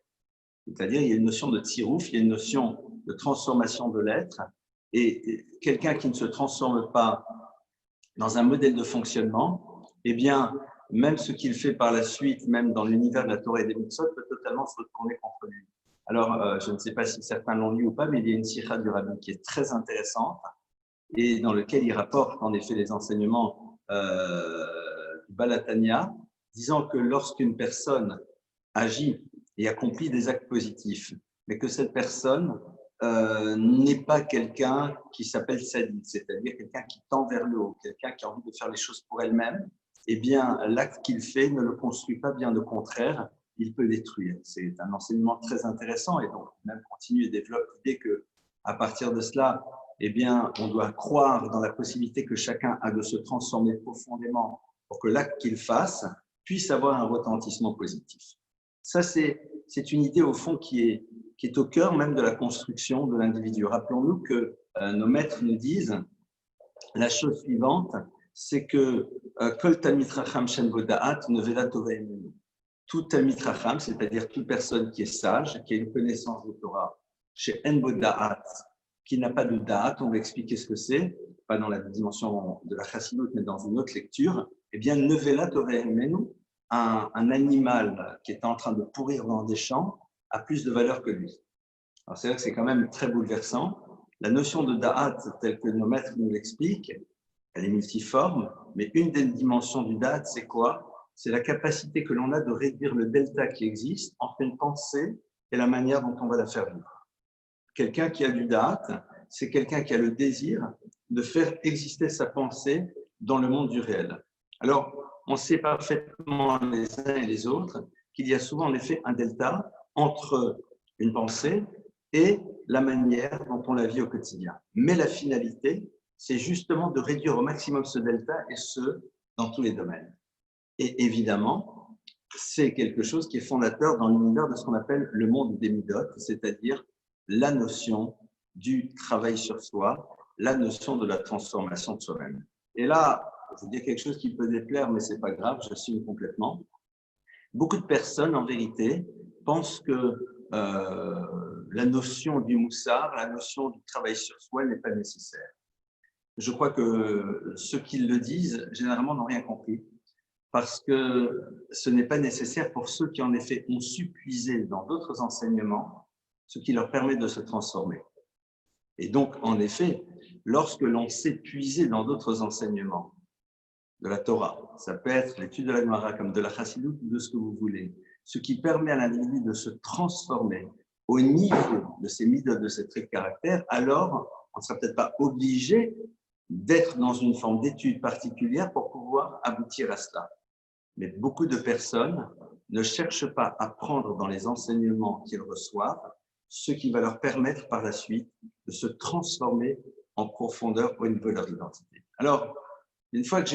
C'est-à-dire, il y a une notion de tsirouf, il y a une notion de transformation de l'être, et quelqu'un qui ne se transforme pas dans un modèle de fonctionnement, eh bien, même ce qu'il fait par la suite, même dans l'univers de la Torah et des mitzvot, peut totalement se retourner contre lui. Alors, je ne sais pas si certains l'ont lu ou pas, mais il y a une sikha du Rabbi qui est très intéressante et dans lequel il rapporte en effet les enseignements du Balatania, disant que lorsqu'une personne agit et accomplit des actes positifs, mais que cette personne n'est pas quelqu'un qui s'appelle sadique, c'est-à-dire quelqu'un qui tend vers le haut, quelqu'un qui a envie de faire les choses pour elle-même, eh bien, l'acte qu'il fait ne le construit pas, bien au contraire, il peut détruire. C'est un enseignement très intéressant et donc même continue et développe l'idée qu'à partir de cela, eh bien, on doit croire dans la possibilité que chacun a de se transformer profondément pour que l'acte qu'il fasse puisse avoir un retentissement positif. Ça, c'est une idée au fond qui est au cœur même de la construction de l'individu. Rappelons-nous que nos maîtres nous disent la chose suivante, c'est que Kol Talmid Chacham Shen Bo Da'at Nevela Tova Emenu. Tout Talmid Chacham, c'est-à-dire toute personne qui est sage, qui a une connaissance de Torah, chez En Bo Da'at, qui n'a pas de Da'at, on va expliquer ce que c'est, pas dans la dimension de la Chassidut, mais dans une autre lecture, eh bien Nevela Tova Emenu, un animal qui est en train de pourrir dans des champs a plus de valeur que lui. Alors c'est vrai que c'est quand même très bouleversant. La notion de da'at, telle que nos maîtres nous l'expliquent, elle est multiforme, mais une des dimensions du da'at, c'est quoi? C'est la capacité que l'on a de réduire le delta qui existe entre une pensée et la manière dont on va la faire vivre. Quelqu'un qui a du da'at, c'est quelqu'un qui a le désir de faire exister sa pensée dans le monde du réel. Alors, on sait parfaitement les uns et les autres qu'il y a souvent en effet un delta entre une pensée et la manière dont on la vit au quotidien. Mais la finalité, c'est justement de réduire au maximum ce delta et ce, dans tous les domaines. Et évidemment, c'est quelque chose qui est fondateur dans l'univers de ce qu'on appelle le monde des midot, c'est-à-dire la notion du travail sur soi, la notion de la transformation de soi-même. Et là, je vais dire quelque chose qui peut déplaire, mais ce n'est pas grave, j'assume complètement. Beaucoup de personnes, en vérité, pensent que la notion du moussard, la notion du travail sur soi n'est pas nécessaire. Je crois que ceux qui le disent, généralement, n'ont rien compris, parce que ce n'est pas nécessaire pour ceux qui, en effet, ont su puiser dans d'autres enseignements, ce qui leur permet de se transformer. Et donc, en effet, lorsque l'on sait puiser dans d'autres enseignements, de la Torah, ça peut être l'étude de la Gemara, comme de la Chassidoute, de ce que vous voulez, ce qui permet à l'individu de se transformer au niveau de ses midotes, de ses traits de caractère, alors on ne sera peut-être pas obligé d'être dans une forme d'étude particulière pour pouvoir aboutir à cela. Mais beaucoup de personnes ne cherchent pas à prendre dans les enseignements qu'ils reçoivent ce qui va leur permettre par la suite de se transformer en profondeur au niveau de leur identité. Alors, une fois que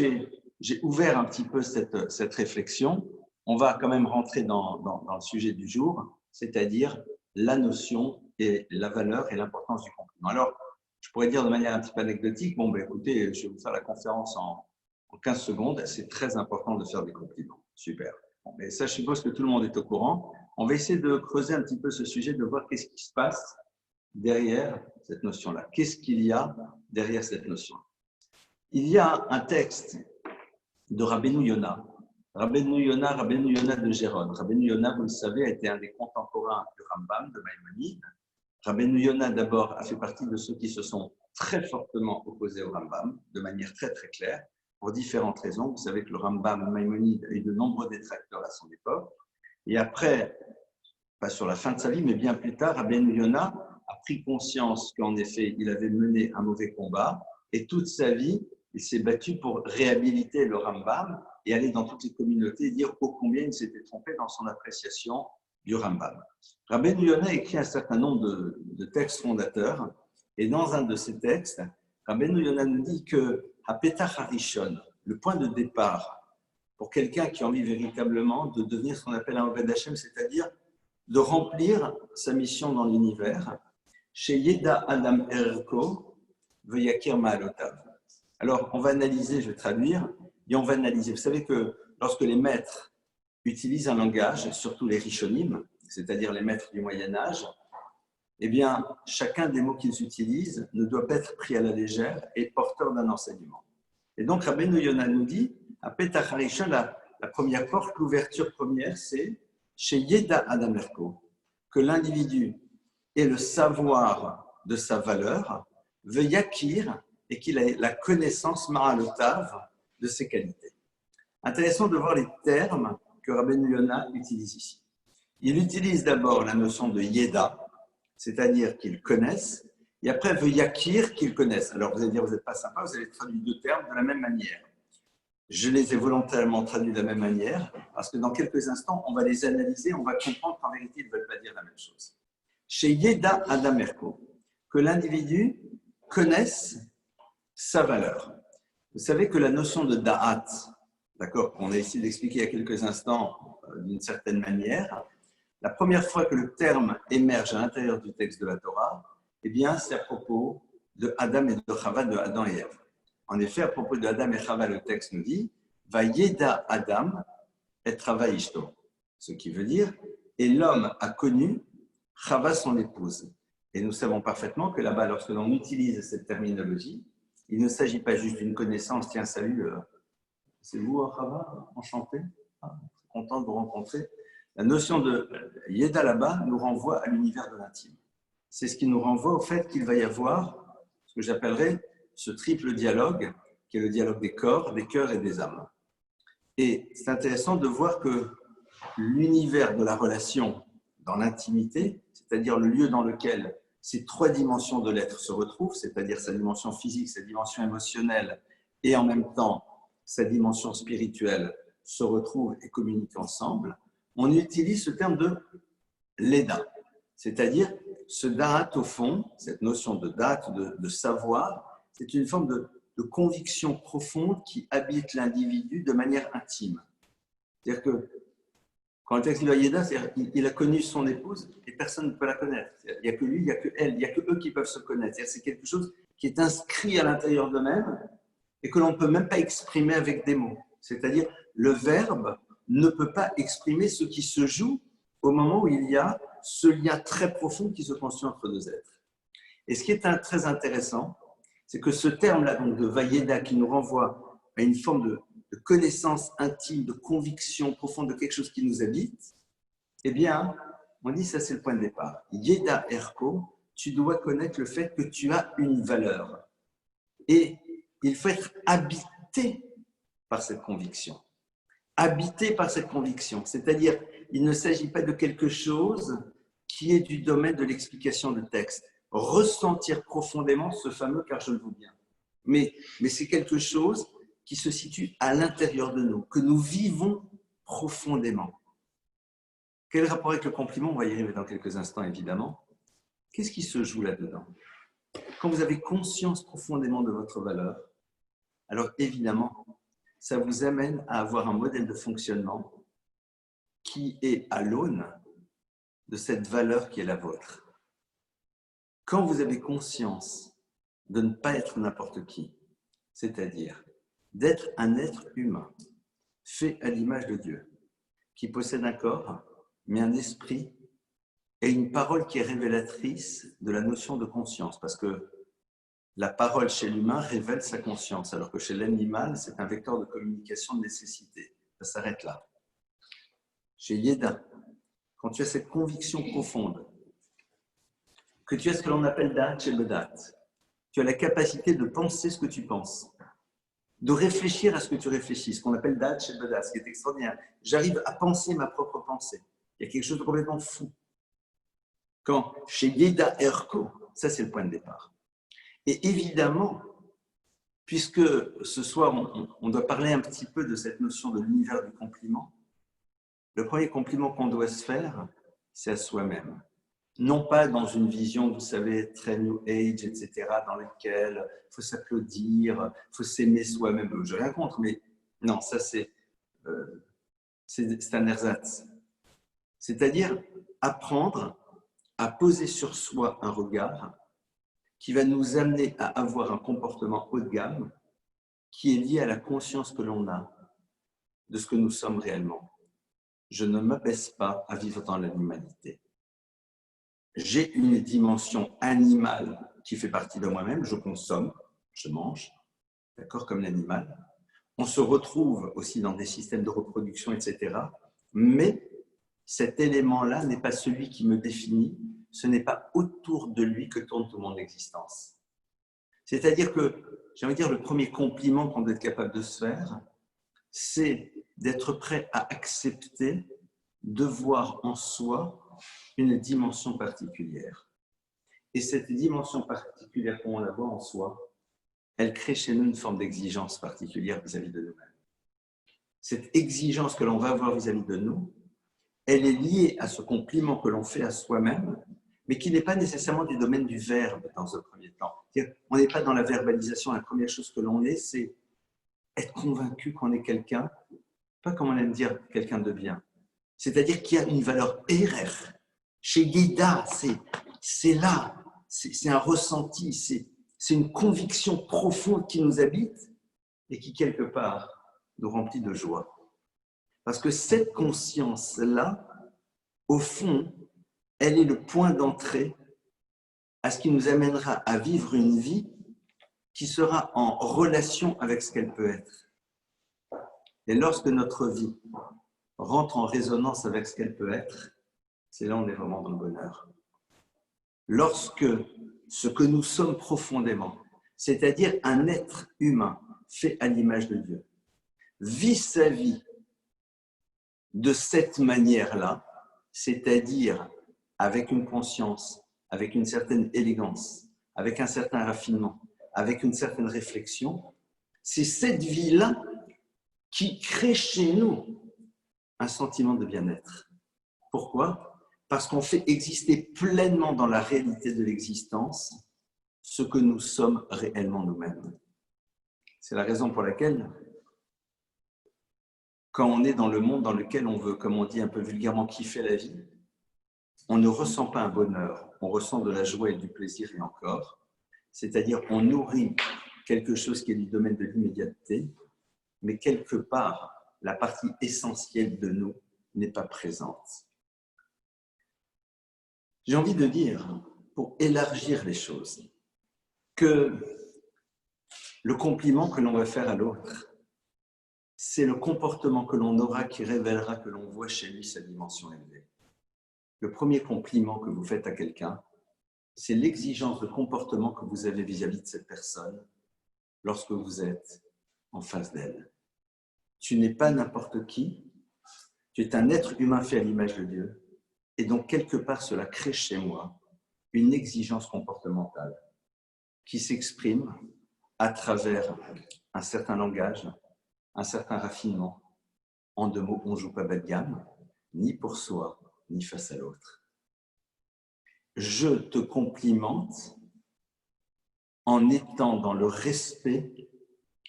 j'ai ouvert un petit peu cette réflexion, on va quand même rentrer dans le sujet du jour, c'est-à-dire la notion et la valeur et l'importance du compliment. Alors, je pourrais dire de manière un petit peu anecdotique, bon, ben, écoutez, je vais vous faire la conférence en 15 secondes, c'est très important de faire des compliments. Super. Bon, mais ça, je suppose que tout le monde est au courant. On va essayer de creuser un petit peu ce sujet, de voir qu'est-ce qui se passe derrière cette notion-là. Qu'est-ce qu'il y a derrière cette notion? Il y a un texte de Rabbeinu Yonah. Rabbeinu Yonah de Gérone. Rabbeinu Yonah, vous le savez, a été un des contemporains du Rambam, de Maïmonide. Rabbeinu Yonah, d'abord, a fait partie de ceux qui se sont très fortement opposés au Rambam, de manière très très claire, pour différentes raisons. Vous savez que le Rambam, Maïmonide, a eu de nombreux détracteurs à son époque. Et après, pas sur la fin de sa vie, mais bien plus tard, Rabbeinu Yonah a pris conscience qu'en effet, il avait mené un mauvais combat, et toute sa vie, il s'est battu pour réhabiliter le Rambam et aller dans toutes les communautés et dire ô combien il s'était trompé dans son appréciation du Rambam. Rabbeinu Yonah écrit un certain nombre de textes fondateurs, et dans un de ces textes, Rabbeinu Yonah nous dit que à Petach Harishon, le point de départ pour quelqu'un qui a envie véritablement de devenir ce qu'on appelle un Oved Hashem, c'est-à-dire de remplir sa mission dans l'univers, chez Yeda Adam Erko, Veyakir Ma'alotav. Alors, on va analyser, je vais traduire, et on va analyser. Vous savez que lorsque les maîtres utilisent un langage, surtout les rishonim, c'est-à-dire les maîtres du Moyen-Âge, eh bien, chacun des mots qu'ils utilisent ne doit pas être pris à la légère et porteur d'un enseignement. Et donc, Rabbeinu Yonah nous dit, à Petach Harishon, la première porte, l'ouverture première, c'est chez Yeda Adam Erko, que l'individu ait le savoir de sa valeur, veuille acquérir et qu'il ait la connaissance ma'alotav de ses qualités. Intéressant de voir les termes que Rabbeinu Yonah utilise ici. Il utilise d'abord la notion de Yeda, c'est-à-dire qu'il connaisse, et après veut yakir qu'il connaisse. Alors vous allez dire, vous n'êtes pas sympa, vous avez traduit deux termes de la même manière. Je les ai volontairement traduits de la même manière, parce que dans quelques instants, on va les analyser, on va comprendre qu'en vérité, ils ne veulent pas dire la même chose. Chez Yeda Adam Erko, que l'individu connaisse sa valeur. Vous savez que la notion de da'at, d'accord, qu'on a essayé d'expliquer il y a quelques instants d'une certaine manière, la première fois que le terme émerge à l'intérieur du texte de la Torah, eh bien, c'est à propos de Adam et de Chava, de Adam et Ève. En effet, à propos de Adam et Chava, le texte nous dit « Va yeda Adam et Chava ishto », ce qui veut dire « Et l'homme a connu Chava, son épouse ». Et nous savons parfaitement que là-bas, lorsque l'on utilise cette terminologie, il ne s'agit pas juste d'une connaissance. Tiens, salut, c'est vous, Chava, enchanté, content de vous rencontrer. La notion de Yeda là-bas nous renvoie à l'univers de l'intime. C'est ce qui nous renvoie au fait qu'il va y avoir ce que j'appellerais ce triple dialogue, qui est le dialogue des corps, des cœurs et des âmes. Et c'est intéressant de voir que l'univers de la relation dans l'intimité, c'est-à-dire le lieu dans lequel ces trois dimensions de l'être se retrouvent, c'est-à-dire sa dimension physique, sa dimension émotionnelle et en même temps sa dimension spirituelle se retrouvent et communiquent ensemble, on utilise ce terme de l'Eda, c'est-à-dire ce da'at au fond, cette notion de da'at, de savoir, c'est une forme de conviction profonde qui habite l'individu de manière intime. C'est-à-dire que Quand le texte dit Vayeda, c'est-à-dire il a connu son épouse et personne ne peut la connaître. Il n'y a que lui, il n'y a que elle, il n'y a que eux qui peuvent se connaître. C'est quelque chose qui est inscrit à l'intérieur d'eux-mêmes et que l'on ne peut même pas exprimer avec des mots. C'est-à-dire, le verbe ne peut pas exprimer ce qui se joue au moment où il y a ce lien très profond qui se construit entre deux êtres. Et ce qui est très intéressant, c'est que ce terme-là, donc de Vayeda, qui nous renvoie à une forme de connaissance intime, de conviction profonde de quelque chose qui nous habite, eh bien, on dit ça c'est le point de départ. Yeda Erko, tu dois connaître le fait que tu as une valeur. Et il faut être habité par cette conviction. Habité par cette conviction. C'est-à-dire, il ne s'agit pas de quelque chose qui est du domaine de l'explication de texte. Ressentir profondément ce fameux « car je le veux bien ». Mais c'est quelque chose qui se situe à l'intérieur de nous, que nous vivons profondément. Quel rapport avec le compliment? On va y arriver dans quelques instants, évidemment. Qu'est-ce qui se joue là-dedans? Quand vous avez conscience profondément de votre valeur, alors évidemment, ça vous amène à avoir un modèle de fonctionnement qui est à l'aune de cette valeur qui est la vôtre. Quand vous avez conscience de ne pas être n'importe qui, c'est-à-dire d'être un être humain, fait à l'image de Dieu, qui possède un corps, mais un esprit et une parole qui est révélatrice de la notion de conscience, parce que la parole chez l'humain révèle sa conscience, alors que chez l'animal, c'est un vecteur de communication de nécessité. Ça s'arrête là. Chez Yeda, quand tu as cette conviction profonde, que tu as ce que l'on appelle da'at chez Bedat, tu as la capacité de penser ce que tu penses, de réfléchir à ce que tu réfléchis, ce qu'on appelle da'at chez Bedat, ce qui est extraordinaire. J'arrive à penser ma propre pensée. Il y a quelque chose de complètement fou. Quand chez Yeda Erko, ça c'est le point de départ. Et évidemment, puisque ce soir on doit parler un petit peu de cette notion de l'univers du compliment, le premier compliment qu'on doit se faire, c'est à soi-même. Non pas dans une vision, vous savez, très New Age, etc., dans laquelle il faut s'applaudir, il faut s'aimer soi-même. Je n'ai rien contre, mais non, ça c'est un ersatz. C'est-à-dire apprendre à poser sur soi un regard qui va nous amener à avoir un comportement haut de gamme qui est lié à la conscience que l'on a de ce que nous sommes réellement. Je ne m'abaisse pas à vivre dans l'animalité. J'ai une dimension animale qui fait partie de moi-même, je consomme, je mange, d'accord, comme l'animal. On se retrouve aussi dans des systèmes de reproduction, etc. Mais cet élément-là n'est pas celui qui me définit, ce n'est pas autour de lui que tourne toute mon existence. C'est-à-dire que, j'ai envie de dire, le premier compliment qu'on doit être capable de se faire, c'est d'être prêt à accepter de voir en soi une dimension particulière. Et cette dimension particulière qu'on la voit en soi, elle crée chez nous une forme d'exigence particulière vis-à-vis de nous-mêmes. Cette exigence que l'on va avoir vis-à-vis de nous, elle est liée à ce compliment que l'on fait à soi-même, mais qui n'est pas nécessairement du domaine du verbe dans un premier temps. On n'est pas dans la verbalisation, la première chose que l'on est, c'est être convaincu qu'on est quelqu'un, pas comme on aime dire quelqu'un de bien, c'est-à-dire qu'il y a une valeur RR. Chez Yeda, c'est là, c'est un ressenti, c'est une conviction profonde qui nous habite et qui, quelque part, nous remplit de joie. Parce que cette conscience-là, au fond, elle est le point d'entrée à ce qui nous amènera à vivre une vie qui sera en relation avec ce qu'elle peut être. Et lorsque notre vie rentre en résonance avec ce qu'elle peut être, c'est là où on est vraiment dans le bonheur. Lorsque ce que nous sommes profondément, c'est-à-dire un être humain fait à l'image de Dieu, vit sa vie de cette manière-là, c'est-à-dire avec une conscience, avec une certaine élégance, avec un certain raffinement, avec une certaine réflexion, c'est cette vie-là qui crée chez nous un sentiment de bien-être. Pourquoi? Parce qu'on fait exister pleinement dans la réalité de l'existence ce que nous sommes réellement nous-mêmes. C'est la raison pour laquelle, quand on est dans le monde dans lequel on veut, comme on dit un peu vulgairement, kiffer la vie, on ne ressent pas un bonheur, on ressent de la joie et du plaisir et encore. C'est-à-dire on nourrit quelque chose qui est du domaine de l'immédiateté, mais quelque part, la partie essentielle de nous n'est pas présente. J'ai envie de dire, pour élargir les choses, que le compliment que l'on va faire à l'autre, c'est le comportement que l'on aura qui révélera que l'on voit chez lui sa dimension élevée. Le premier compliment que vous faites à quelqu'un, c'est l'exigence de comportement que vous avez vis-à-vis de cette personne lorsque vous êtes en face d'elle. Tu n'es pas n'importe qui, tu es un être humain fait à l'image de Dieu, et donc quelque part cela crée chez moi une exigence comportementale qui s'exprime à travers un certain langage, un certain raffinement. En deux mots, on ne joue pas bas de gamme, ni pour soi, ni face à l'autre. Je te complimente en étant dans le respect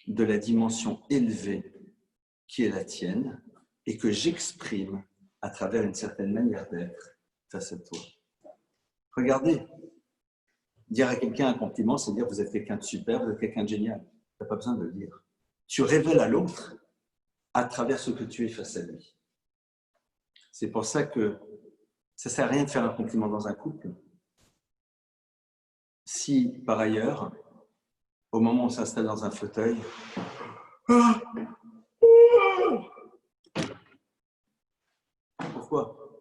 de la dimension élevée qui est la tienne et que j'exprime à travers une certaine manière d'être face à toi. Regardez, dire à quelqu'un un compliment, c'est dire vous êtes quelqu'un de super, vous êtes quelqu'un de génial. Tu n'as pas besoin de le dire. Tu révèles à l'autre à travers ce que tu es face à lui. C'est pour ça que ça ne sert à rien de faire un compliment dans un couple si, par ailleurs, au moment où on s'installe dans un fauteuil, pourquoi?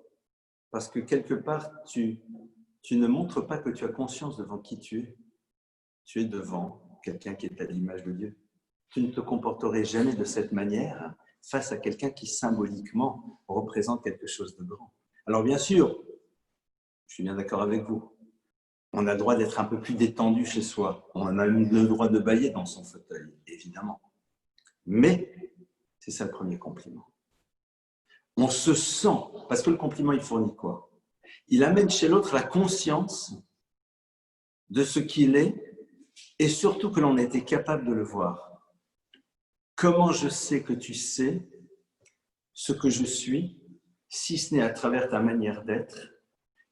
Parce que quelque part, tu ne montres pas que tu as conscience devant qui tu es. Tu es devant quelqu'un qui est à l'image de Dieu. Tu ne te comporterais jamais de cette manière face à quelqu'un qui symboliquement représente quelque chose de grand. Alors bien sûr, je suis bien d'accord avec vous, on a le droit d'être un peu plus détendu chez soi, on a le droit de bâiller dans son fauteuil, évidemment. Mais c'est ça le premier compliment. On se sent, parce que le compliment, il fournit quoi? Il amène chez l'autre la conscience de ce qu'il est et surtout que l'on a été capable de le voir. Comment je sais que tu sais ce que je suis, si ce n'est à travers ta manière d'être,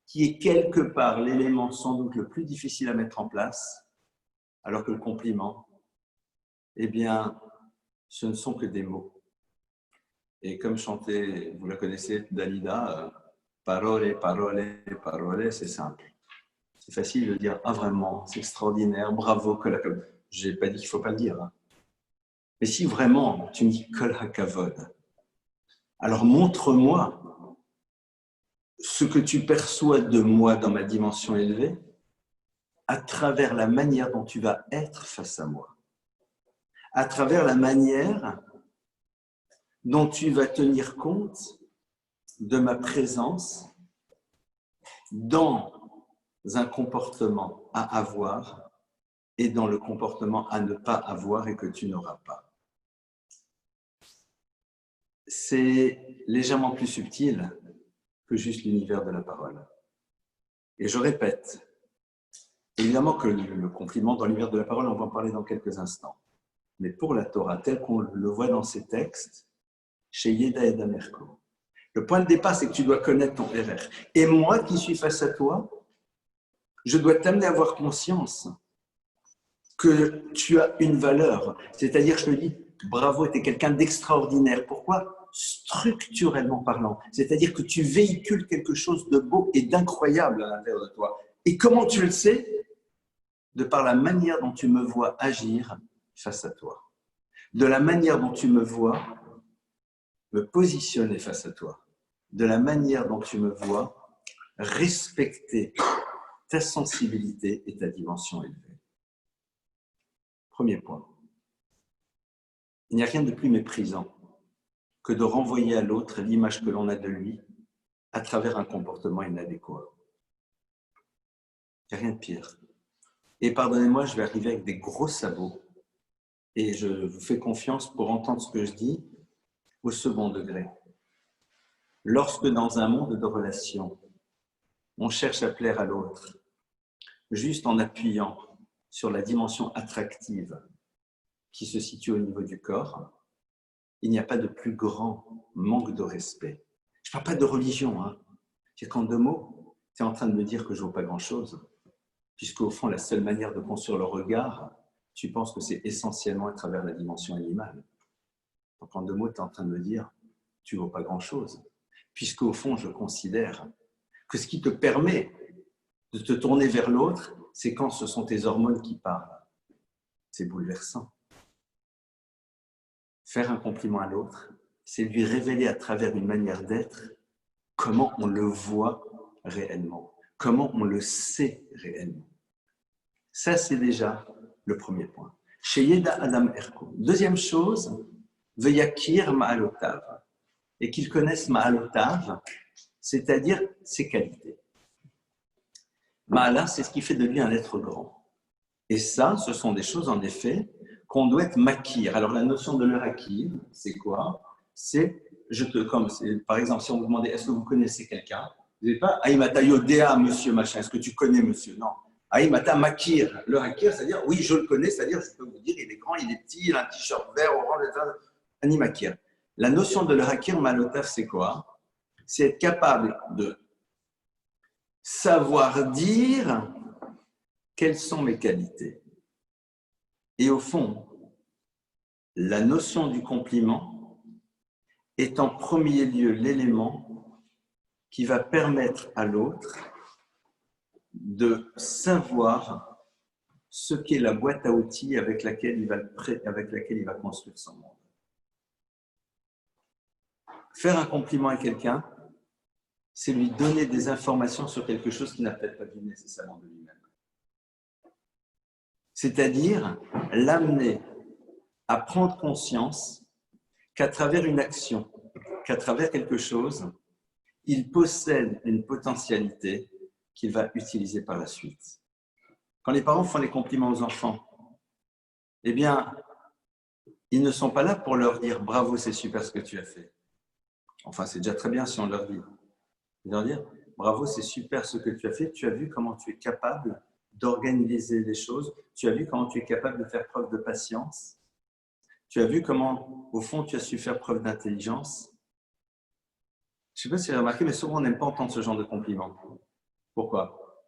qui est quelque part l'élément sans doute le plus difficile à mettre en place, alors que le compliment, eh bien, ce ne sont que des mots. Et comme chantait, vous la connaissez, Dalida, parole, parole, parole, c'est simple. C'est facile de dire, ah vraiment, c'est extraordinaire, bravo, je n'ai pas dit qu'il ne faut pas le dire. Hein. Mais si vraiment tu me dis kol hakavod, alors montre-moi ce que tu perçois de moi dans ma dimension élevée à travers la manière dont tu vas être face à moi, à travers la manière dont tu vas tenir compte de ma présence dans un comportement à avoir et dans le comportement à ne pas avoir et que tu n'auras pas. C'est légèrement plus subtil que juste l'univers de la parole. Et je répète, évidemment que le compliment dans l'univers de la parole, on va en parler dans quelques instants. Mais pour la Torah, tel qu'on le voit dans ces textes, chez Yeda et Damerko, le point de départ, c'est que tu dois connaître ton RR. Et moi qui suis face à toi, je dois t'amener à avoir conscience que tu as une valeur. C'est-à-dire, je te dis, bravo, tu es quelqu'un d'extraordinaire. Pourquoi? Structurellement parlant. C'est-à-dire que tu véhicules quelque chose de beau et d'incroyable à l'intérieur de toi. Et comment tu le sais? De par la manière dont tu me vois agir face à toi. De la manière dont tu me vois me positionner face à toi. De la manière dont tu me vois respecter ta sensibilité et ta dimension élevée. Premier point. Il n'y a rien de plus méprisant que de renvoyer à l'autre l'image que l'on a de lui à travers un comportement inadéquat. Il n'y a rien de pire. Et pardonnez-moi, je vais arriver avec des gros sabots et je vous fais confiance pour entendre ce que je dis au second degré. Lorsque dans un monde de relations, on cherche à plaire à l'autre, juste en appuyant sur la dimension attractive qui se situe au niveau du corps, il n'y a pas de plus grand manque de respect. Je ne parle pas de religion. Hein. C'est qu'en 2 mots, tu es en train de me dire que je ne vaux pas grand-chose, puisqu'au fond, la seule manière de construire le regard, tu penses que c'est essentiellement à travers la dimension animale. Donc en 2 mots, tu es en train de me dire, tu ne vaux pas grand-chose, puisqu'au fond, je considère que ce qui te permet de te tourner vers l'autre, c'est quand ce sont tes hormones qui parlent. C'est bouleversant. Faire un compliment à l'autre, c'est lui révéler à travers une manière d'être comment on le voit réellement, comment on le sait réellement. Ça, c'est déjà le premier point. Chez Yeda Adam Erko. Deuxième chose, Veyakir Ma'alotav. Et qu'il connaisse Ma'alotav, c'est-à-dire ses qualités. Ma'ala, c'est ce qui fait de lui un être grand. Et ça, ce sont des choses, en effet, qu'on doit être makir. Alors, la notion de le hakir, c'est quoi? C'est, par exemple, si on vous demandait, est-ce que vous connaissez quelqu'un? Vous n'avez pas, Aïmata Yodéa, monsieur machin, est-ce que tu connais monsieur? Non. Aïmata makir. Le hakir, c'est-à-dire, oui, je le connais, c'est-à-dire, je peux vous dire, il est grand, il est petit, il a un t-shirt vert, orange, ani makir. La notion de le hakir, malotaf, c'est quoi? C'est être capable de savoir dire quelles sont mes qualités. Et au fond, la notion du compliment est en premier lieu l'élément qui va permettre à l'autre de savoir ce qu'est la boîte à outils avec laquelle il va construire son monde. Faire un compliment à quelqu'un, c'est lui donner des informations sur quelque chose qu'il n'a peut-être pas vu nécessairement de lui-même. C'est-à-dire l'amener à prendre conscience qu'à travers une action, qu'à travers quelque chose, il possède une potentialité qu'il va utiliser par la suite. Quand les parents font les compliments aux enfants, eh bien, ils ne sont pas là pour leur dire « bravo, c'est super ce que tu as fait ». Enfin, c'est déjà très bien si on leur dit. Ils leur dire « bravo, c'est super ce que tu as fait, tu as vu comment tu es capable d'organiser les choses, tu as vu comment tu es capable de faire preuve de patience, tu as vu comment, au fond, tu as su faire preuve d'intelligence. » Je ne sais pas si vous avez remarqué, mais souvent, on n'aime pas entendre ce genre de compliments. Pourquoi?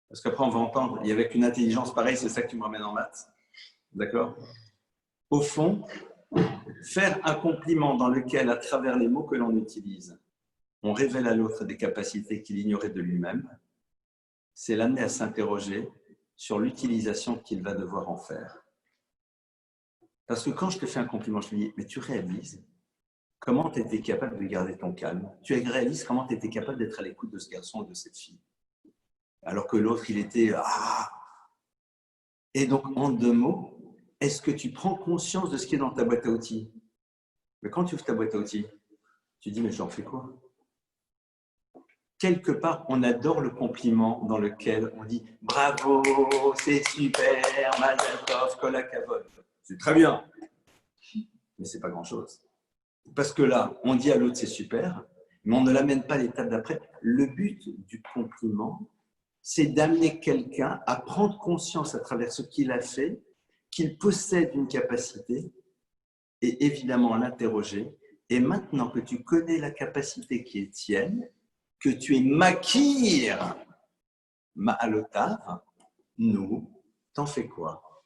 Parce qu'après, on va entendre, et avec une intelligence pareille, c'est ça que tu me ramènes en maths. D'accord? Au fond, faire un compliment dans lequel, à travers les mots que l'on utilise, on révèle à l'autre des capacités qu'il ignorait de lui-même, c'est l'amener à s'interroger sur l'utilisation qu'il va devoir en faire. Parce que quand je te fais un compliment, je te dis, mais tu réalises comment tu étais capable de garder ton calme. Tu réalises comment tu étais capable d'être à l'écoute de ce garçon ou de cette fille. Alors que l'autre, il était... Ah. Et donc, en 2 mots, est-ce que tu prends conscience de ce qui est dans ta boîte à outils? Mais quand tu ouvres ta boîte à outils, tu dis, mais j'en fais quoi? Quelque part, on adore le compliment dans lequel on dit « bravo, c'est super, Mazal Tov, Kol HaKavod ». C'est très bien, mais ce n'est pas grand-chose. Parce que là, on dit à l'autre « c'est super », mais on ne l'amène pas à l'étape d'après. Le but du compliment, c'est d'amener quelqu'un à prendre conscience à travers ce qu'il a fait, qu'il possède une capacité, et évidemment à l'interroger. Et maintenant que tu connais la capacité qui est tienne, que tu es makir, ma'alotav, nous, t'en fais quoi?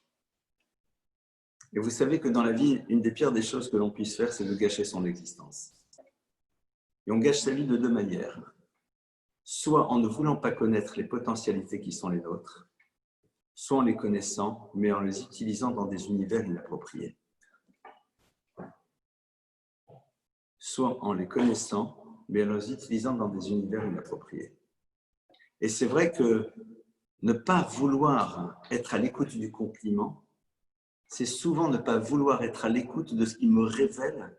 Et vous savez que dans la vie, une des pires des choses que l'on puisse faire, c'est de gâcher son existence. Et on gâche sa vie de 2 manières. Soit en ne voulant pas connaître les potentialités qui sont les nôtres, soit en les connaissant, mais en les utilisant dans des univers inappropriés. Soit en les connaissant, mais en les utilisant dans des univers inappropriés. Et c'est vrai que ne pas vouloir être à l'écoute du compliment, c'est souvent ne pas vouloir être à l'écoute de ce qui me révèle,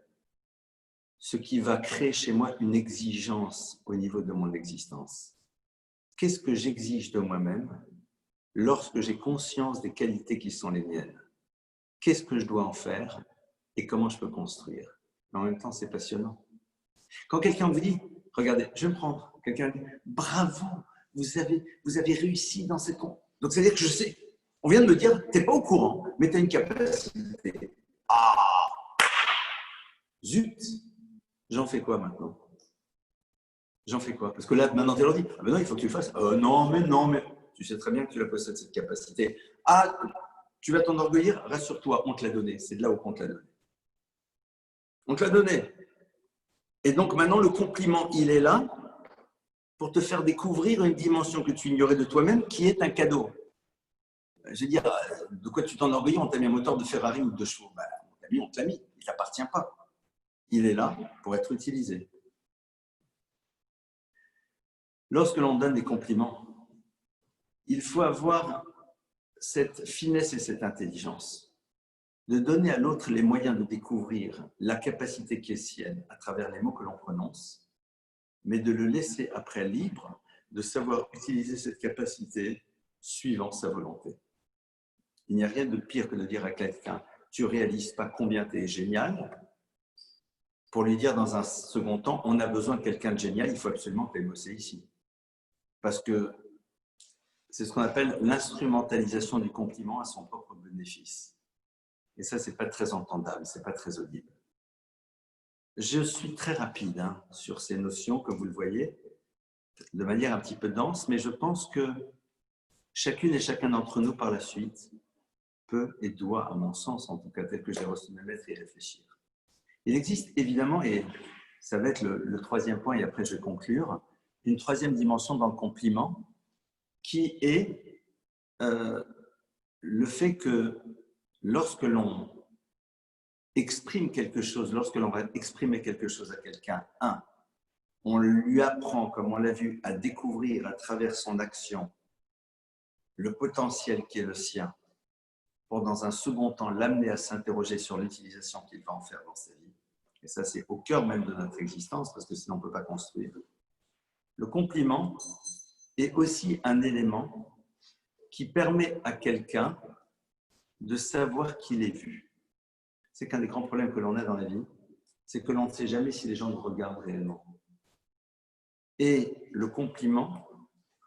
ce qui va créer chez moi une exigence au niveau de mon existence. Qu'est-ce que j'exige de moi-même lorsque j'ai conscience des qualités qui sont les miennes? Qu'est-ce que je dois en faire et comment je peux construire? Mais en même temps, c'est passionnant. Quand quelqu'un vous dit, regardez, je vais me prendre, quelqu'un dit, bravo, vous avez réussi dans cette compte. Donc, c'est-à-dire que je sais, on vient de me dire, tu n'es pas au courant, mais tu as une capacité. Ah, Zut, j'en fais quoi maintenant? J'en fais quoi? Parce que là, maintenant, tu leur dis, ah ben non, il faut que tu le fasses. Non, mais tu sais très bien que tu la possèdes, cette capacité. Ah, tu vas t'enorgueillir? Rassure-toi, on te l'a donné. C'est de là où on te l'a donné. On te l'a donné. Et donc maintenant, le compliment, il est là pour te faire découvrir une dimension que tu ignorais de toi-même, qui est un cadeau. Je veux dire, de quoi tu t'enorgueillis? On t'a mis un moteur de Ferrari ou de chevaux. Ben, on te l'a mis, il ne t'appartient pas. Il est là pour être utilisé. Lorsque l'on donne des compliments, il faut avoir cette finesse et cette intelligence de donner à l'autre les moyens de découvrir la capacité qui est sienne à travers les mots que l'on prononce, mais de le laisser après libre de savoir utiliser cette capacité suivant sa volonté. Il n'y a rien de pire que de dire à quelqu'un « tu ne réalises pas combien tu es génial », pour lui dire dans un second temps « on a besoin de quelqu'un de génial, il faut absolument que tu aies bossé ici ». Parce que c'est ce qu'on appelle l'instrumentalisation du compliment à son propre bénéfice. Et ça, ce n'est pas très entendable, ce n'est pas très audible. Je suis très rapide sur ces notions, comme vous le voyez, de manière un petit peu dense, mais je pense que chacune et chacun d'entre nous, par la suite, peut et doit, à mon sens, en tout cas tel que j'ai reçu mes maîtres, y réfléchir. Il existe évidemment, et ça va être le troisième point, et après je vais conclure, une troisième dimension dans le compliment, qui est le fait que lorsque l'on exprime quelque chose, lorsque l'on va exprimer quelque chose à quelqu'un, on lui apprend, comme on l'a vu, à découvrir à travers son action le potentiel qui est le sien, pour dans un second temps l'amener à s'interroger sur l'utilisation qu'il va en faire dans sa vie. Et ça, c'est au cœur même de notre existence, parce que sinon on ne peut pas construire. Le compliment est aussi un élément qui permet à quelqu'un de savoir qu'il est vu. C'est qu'un des grands problèmes que l'on a dans la vie, c'est que l'on ne sait jamais si les gens nous regardent réellement. Et le compliment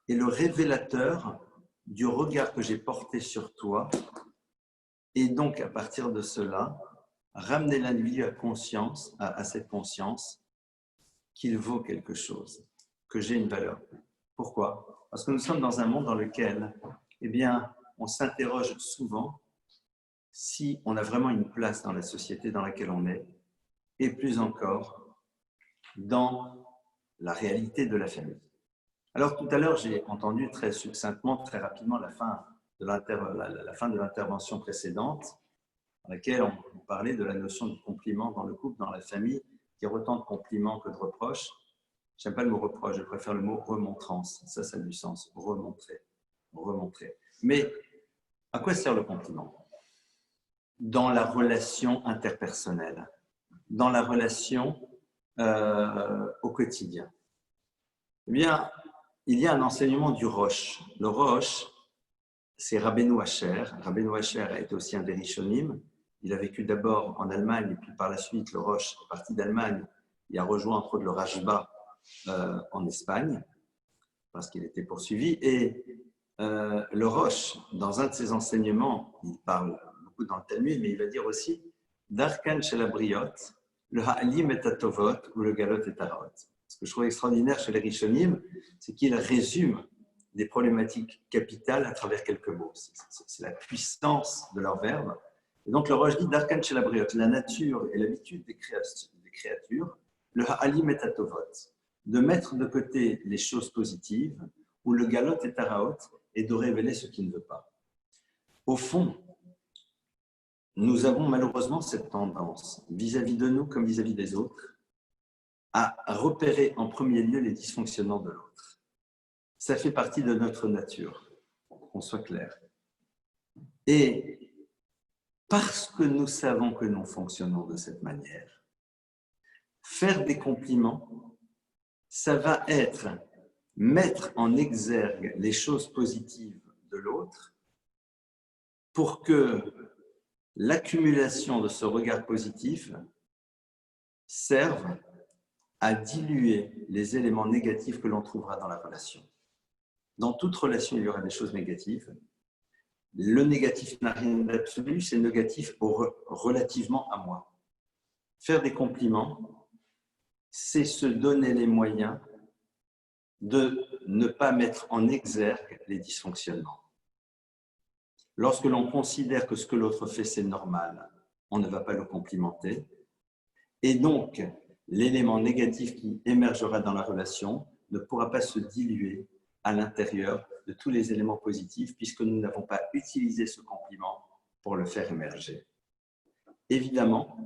est le révélateur du regard que j'ai porté sur toi, et donc à partir de cela, ramener l'individu à cette conscience qu'il vaut quelque chose, que j'ai une valeur. Pourquoi? Parce que nous sommes dans un monde dans lequel, eh bien, on s'interroge souvent si on a vraiment une place dans la société dans laquelle on est, et plus encore, dans la réalité de la famille. Alors tout à l'heure, j'ai entendu très succinctement, très rapidement la fin de l'intervention précédente, dans laquelle on parlait de la notion du compliment dans le couple, dans la famille, qui a autant de compliments que de reproches. Je n'aime pas le mot reproche, je préfère le mot remontrance. Ça a du sens, remontrer, remontrer. Mais à quoi sert le compliment? Dans la relation interpersonnelle, dans la relation au quotidien. Eh bien, il y a un enseignement du Rosh. Le Rosh, c'est Rabbeinu Asher. Rabbeinu Asher a été aussi un des Rishonim. Il a vécu d'abord en Allemagne, et puis par la suite, le Rosh est parti d'Allemagne. Il a rejoint entre autres le Rashba en Espagne, parce qu'il était poursuivi. Et le Rosh, dans un de ses enseignements, il parle beaucoup dans le Talmud, mais il va dire aussi Darkan shel habriot, le ha'alim et atovot, ou le galot et arot. Ce que je trouve extraordinaire chez les Rishonim, c'est qu'ils résument des problématiques capitales à travers quelques mots. C'est la puissance de leur verbe. Et donc le Rosh dit Darkan shel habriot, la nature et l'habitude des créatures, le ha'alim et atovot, de mettre de côté les choses positives, ou le galot et araot, et de révéler ce qu'il ne veut pas. Au fond, nous avons malheureusement cette tendance, vis-à-vis de nous comme vis-à-vis des autres, à repérer en premier lieu les dysfonctionnements de l'autre. Ça fait partie de notre nature, qu'on soit clair. Et parce que nous savons que nous fonctionnons de cette manière, faire des compliments, ça va être mettre en exergue les choses positives de l'autre pour que l'accumulation de ce regard positif serve à diluer les éléments négatifs que l'on trouvera dans la relation. Dans toute relation, il y aura des choses négatives. Le négatif n'a rien d'absolu, c'est négatif relativement à moi. Faire des compliments, c'est se donner les moyens de ne pas mettre en exergue les dysfonctionnements. Lorsque l'on considère que ce que l'autre fait, c'est normal, on ne va pas le complimenter. Et donc, l'élément négatif qui émergera dans la relation ne pourra pas se diluer à l'intérieur de tous les éléments positifs puisque nous n'avons pas utilisé ce compliment pour le faire émerger. Évidemment,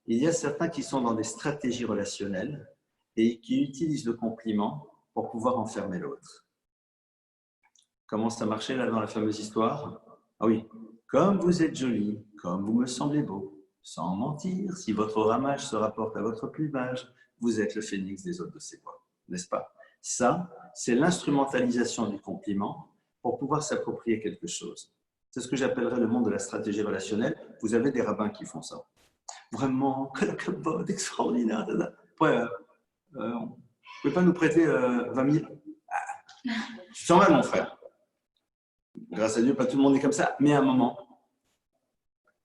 il y a certains qui sont dans des stratégies relationnelles et qui utilisent le compliment pour pouvoir enfermer l'autre. Comment ça marchait là dans la fameuse histoire? Ah oui, comme vous êtes joli, comme vous me semblez beau, sans mentir, si votre ramage se rapporte à votre plumage, vous êtes le phénix des hôtes de ses bois, n'est-ce pas? Ça, c'est l'instrumentalisation du compliment pour pouvoir s'approprier quelque chose. C'est ce que j'appellerais le monde de la stratégie relationnelle. Vous avez des rabbins qui font ça. Vraiment, quel cabot extraordinaire. Ouais, vous ne pouvez pas nous prêter 20 000? Je sens mal, mon frère. Grâce à Dieu, pas tout le monde est comme ça. Mais à un moment,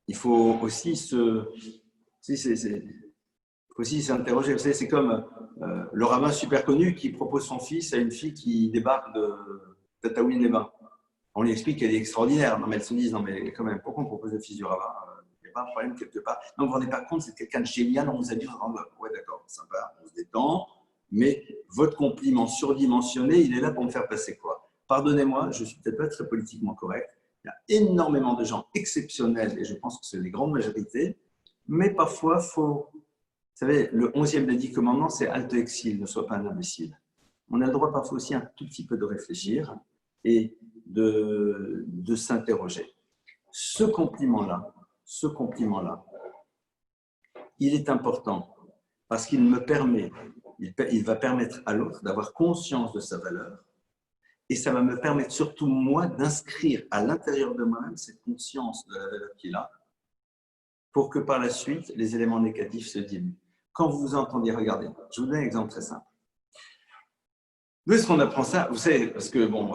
il faut aussi s'interroger. Vous savez, c'est comme le rabbin super connu qui propose son fils à une fille qui débarque de Tataouine-les-Bains. On lui explique qu'elle est extraordinaire. Non, mais elle se dit, non, mais quand même, pourquoi on propose le fils du rabbin? Il n'y a pas un problème quelque part. Donc, vous ne vous rendez pas compte, c'est quelqu'un de génial. On vous a dit, ouais, d'accord, sympa, on se détend. Mais votre compliment surdimensionné, il est là pour me faire passer quoi? Pardonnez-moi, je ne suis peut-être pas très politiquement correct. Il y a énormément de gens exceptionnels, et je pense que c'est les grandes majorités. Mais parfois, vous savez, le 11e des 10 commandements, c'est halte exil, ne sois pas un imbécile. On a le droit parfois aussi un tout petit peu de réfléchir et de s'interroger. Ce compliment-là, il est important parce qu'il me permet, il va permettre à l'autre d'avoir conscience de sa valeur et ça va me permettre surtout, moi, d'inscrire à l'intérieur de moi-même cette conscience de la valeur qu'il a pour que par la suite, les éléments négatifs se diluent. Quand vous vous entendez, regardez, je vous donne un exemple très simple. D'où est-ce qu'on apprend ça? Vous savez, parce que, bon,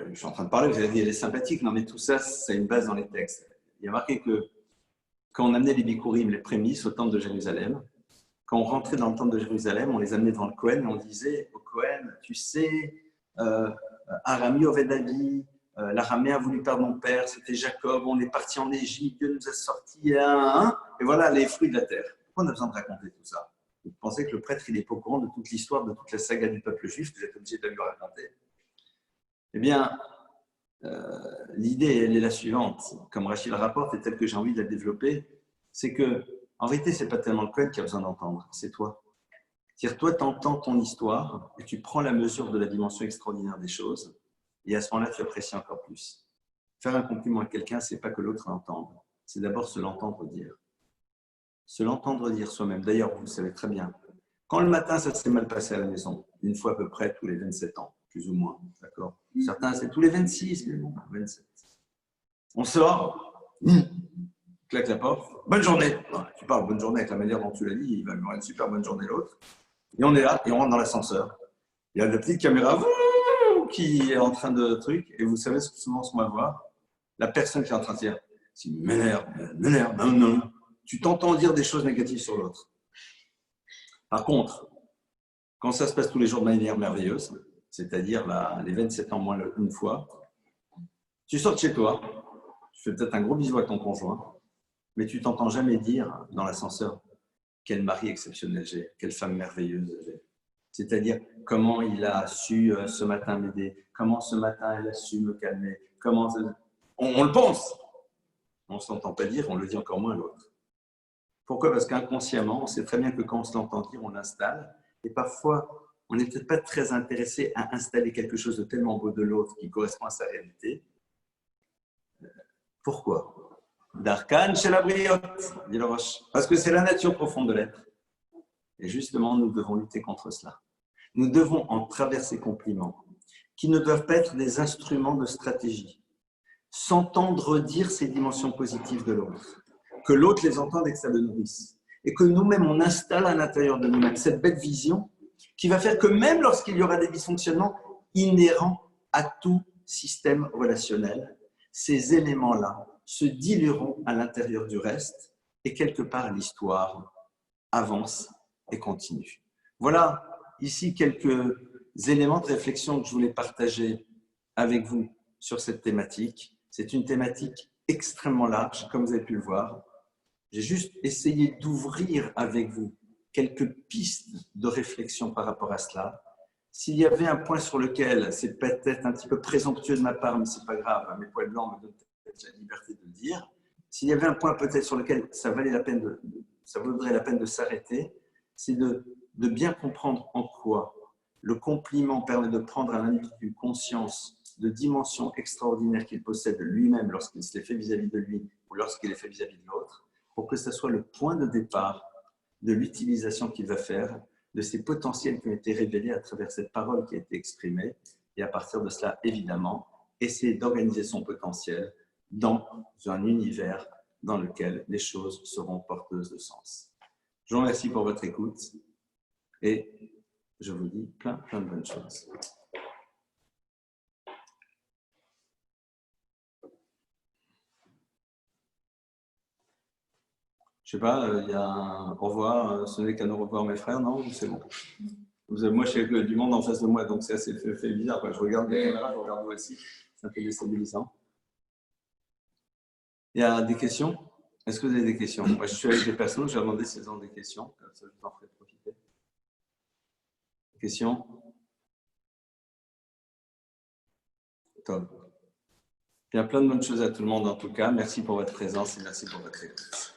je suis en train de parler, vous avez dit, elle est sympathique, non, mais tout ça, ça a une base dans les textes. Il y a marqué que quand on amenait les bikurim, les prémices, au temple de Jérusalem, quand on rentrait dans le temple de Jérusalem, on les amenait devant le Kohen et on disait au Kohen, tu sais, Arami Ovedadi, l'Araméen a voulu perdre mon père, c'était Jacob, on est parti en Égypte, Dieu nous a sortis, et voilà les fruits de la terre. Pourquoi on a besoin de raconter tout ça? Vous pensez que le prêtre, il est pas au courant de toute l'histoire, de toute la saga du peuple juif, que vous êtes obligé de lui raconter? Eh bien, l'idée, elle est la suivante, comme Rachid le rapporte, et telle que j'ai envie de la développer, c'est que, en vérité, ce n'est pas tellement le Kohen qui a besoin d'entendre, c'est toi. C'est-à-dire, toi, tu entends ton histoire et tu prends la mesure de la dimension extraordinaire des choses, et à ce moment-là, tu apprécies encore plus. Faire un compliment à quelqu'un, ce n'est pas que l'autre l'entende, c'est d'abord se l'entendre dire. Se l'entendre dire soi-même. D'ailleurs, vous le savez très bien, quand le matin, ça s'est mal passé à la maison, une fois à peu près tous les 27 ans, plus ou moins, d'accord? Certains, c'est tous les 26, mais bon, 27. On sort, claque la porte, bonne journée. Tu parles bonne journée avec la manière dont tu l'as dit, il va lui avoir une super bonne journée l'autre. Et on est là, et on rentre dans l'ascenseur. Il y a la petite caméra qui est en train de truc, et vous savez souvent ce qu'on va voir, la personne qui est en train de dire, c'est m'énerve, non. Tu t'entends dire des choses négatives sur l'autre. Par contre, quand ça se passe tous les jours de manière merveilleuse, c'est-à-dire les 27 ans moins une fois, tu sors de chez toi, tu fais peut-être un gros bisou à ton conjoint, mais tu t'entends jamais dire dans l'ascenseur quel mari exceptionnel j'ai, quelle femme merveilleuse j'ai. C'est-à-dire comment il a su ce matin m'aider, comment ce matin elle a su me calmer, comment on le pense. On ne s'entend pas dire, on le dit encore moins à l'autre. Pourquoi? Parce qu'inconsciemment, on sait très bien que quand on se l'entend dire, on l'installe. Et parfois, on n'est peut-être pas très intéressé à installer quelque chose de tellement beau de l'autre qui correspond à sa réalité. Pourquoi? Darkan chez la briotte, dit le Roche. Parce que c'est la nature profonde de l'être. Et justement, nous devons lutter contre cela. Nous devons, en travers ces compliments, qui ne doivent pas être des instruments de stratégie, s'entendre dire ces dimensions positives de l'autre, que l'autre les entende et que ça le nourrisse. Et que nous-mêmes, on installe à l'intérieur de nous-mêmes cette belle vision qui va faire que même lorsqu'il y aura des dysfonctionnements inhérents à tout système relationnel, ces éléments-là se dilueront à l'intérieur du reste et quelque part l'histoire avance et continue. Voilà ici quelques éléments de réflexion que je voulais partager avec vous sur cette thématique. C'est une thématique extrêmement large, comme vous avez pu le voir. J'ai juste essayé d'ouvrir avec vous quelques pistes de réflexion par rapport à cela. S'il y avait un point sur lequel, c'est peut-être un petit peu présomptueux de ma part, mais ce n'est pas grave, mes poils blancs me donnent peut-être la liberté de le dire. S'il y avait un point peut-être sur lequel ça vaudrait la peine de s'arrêter, c'est de bien comprendre en quoi le compliment permet de prendre à l'individu conscience de dimensions extraordinaires qu'il possède lui-même lorsqu'il se les fait vis-à-vis de lui ou lorsqu'il les fait vis-à-vis de l'autre, pour que ce soit le point de départ de l'utilisation qu'il va faire de ces potentiels qui ont été révélés à travers cette parole qui a été exprimée. Et à partir de cela, évidemment, essayer d'organiser son potentiel dans un univers dans lequel les choses seront porteuses de sens. Je vous remercie pour votre écoute et je vous dis plein de bonnes choses. Je ne sais pas, il y a un au revoir, ce n'est qu'un au revoir mes frères, non? C'est bon. Moi, je sais que du monde en face de moi, donc c'est assez fait bizarre. Quoi. Je regarde les caméras, je regarde vous aussi. C'est un peu déstabilisant. Il y a des questions? Est-ce que vous avez des questions? Moi, je suis avec des personnes, je vais demander s'ils ont des questions. Comme ça, je vous en ferai profiter. Questions? Top. Il y a plein de bonnes choses à tout le monde en tout cas. Merci pour votre présence et merci pour votre écoute.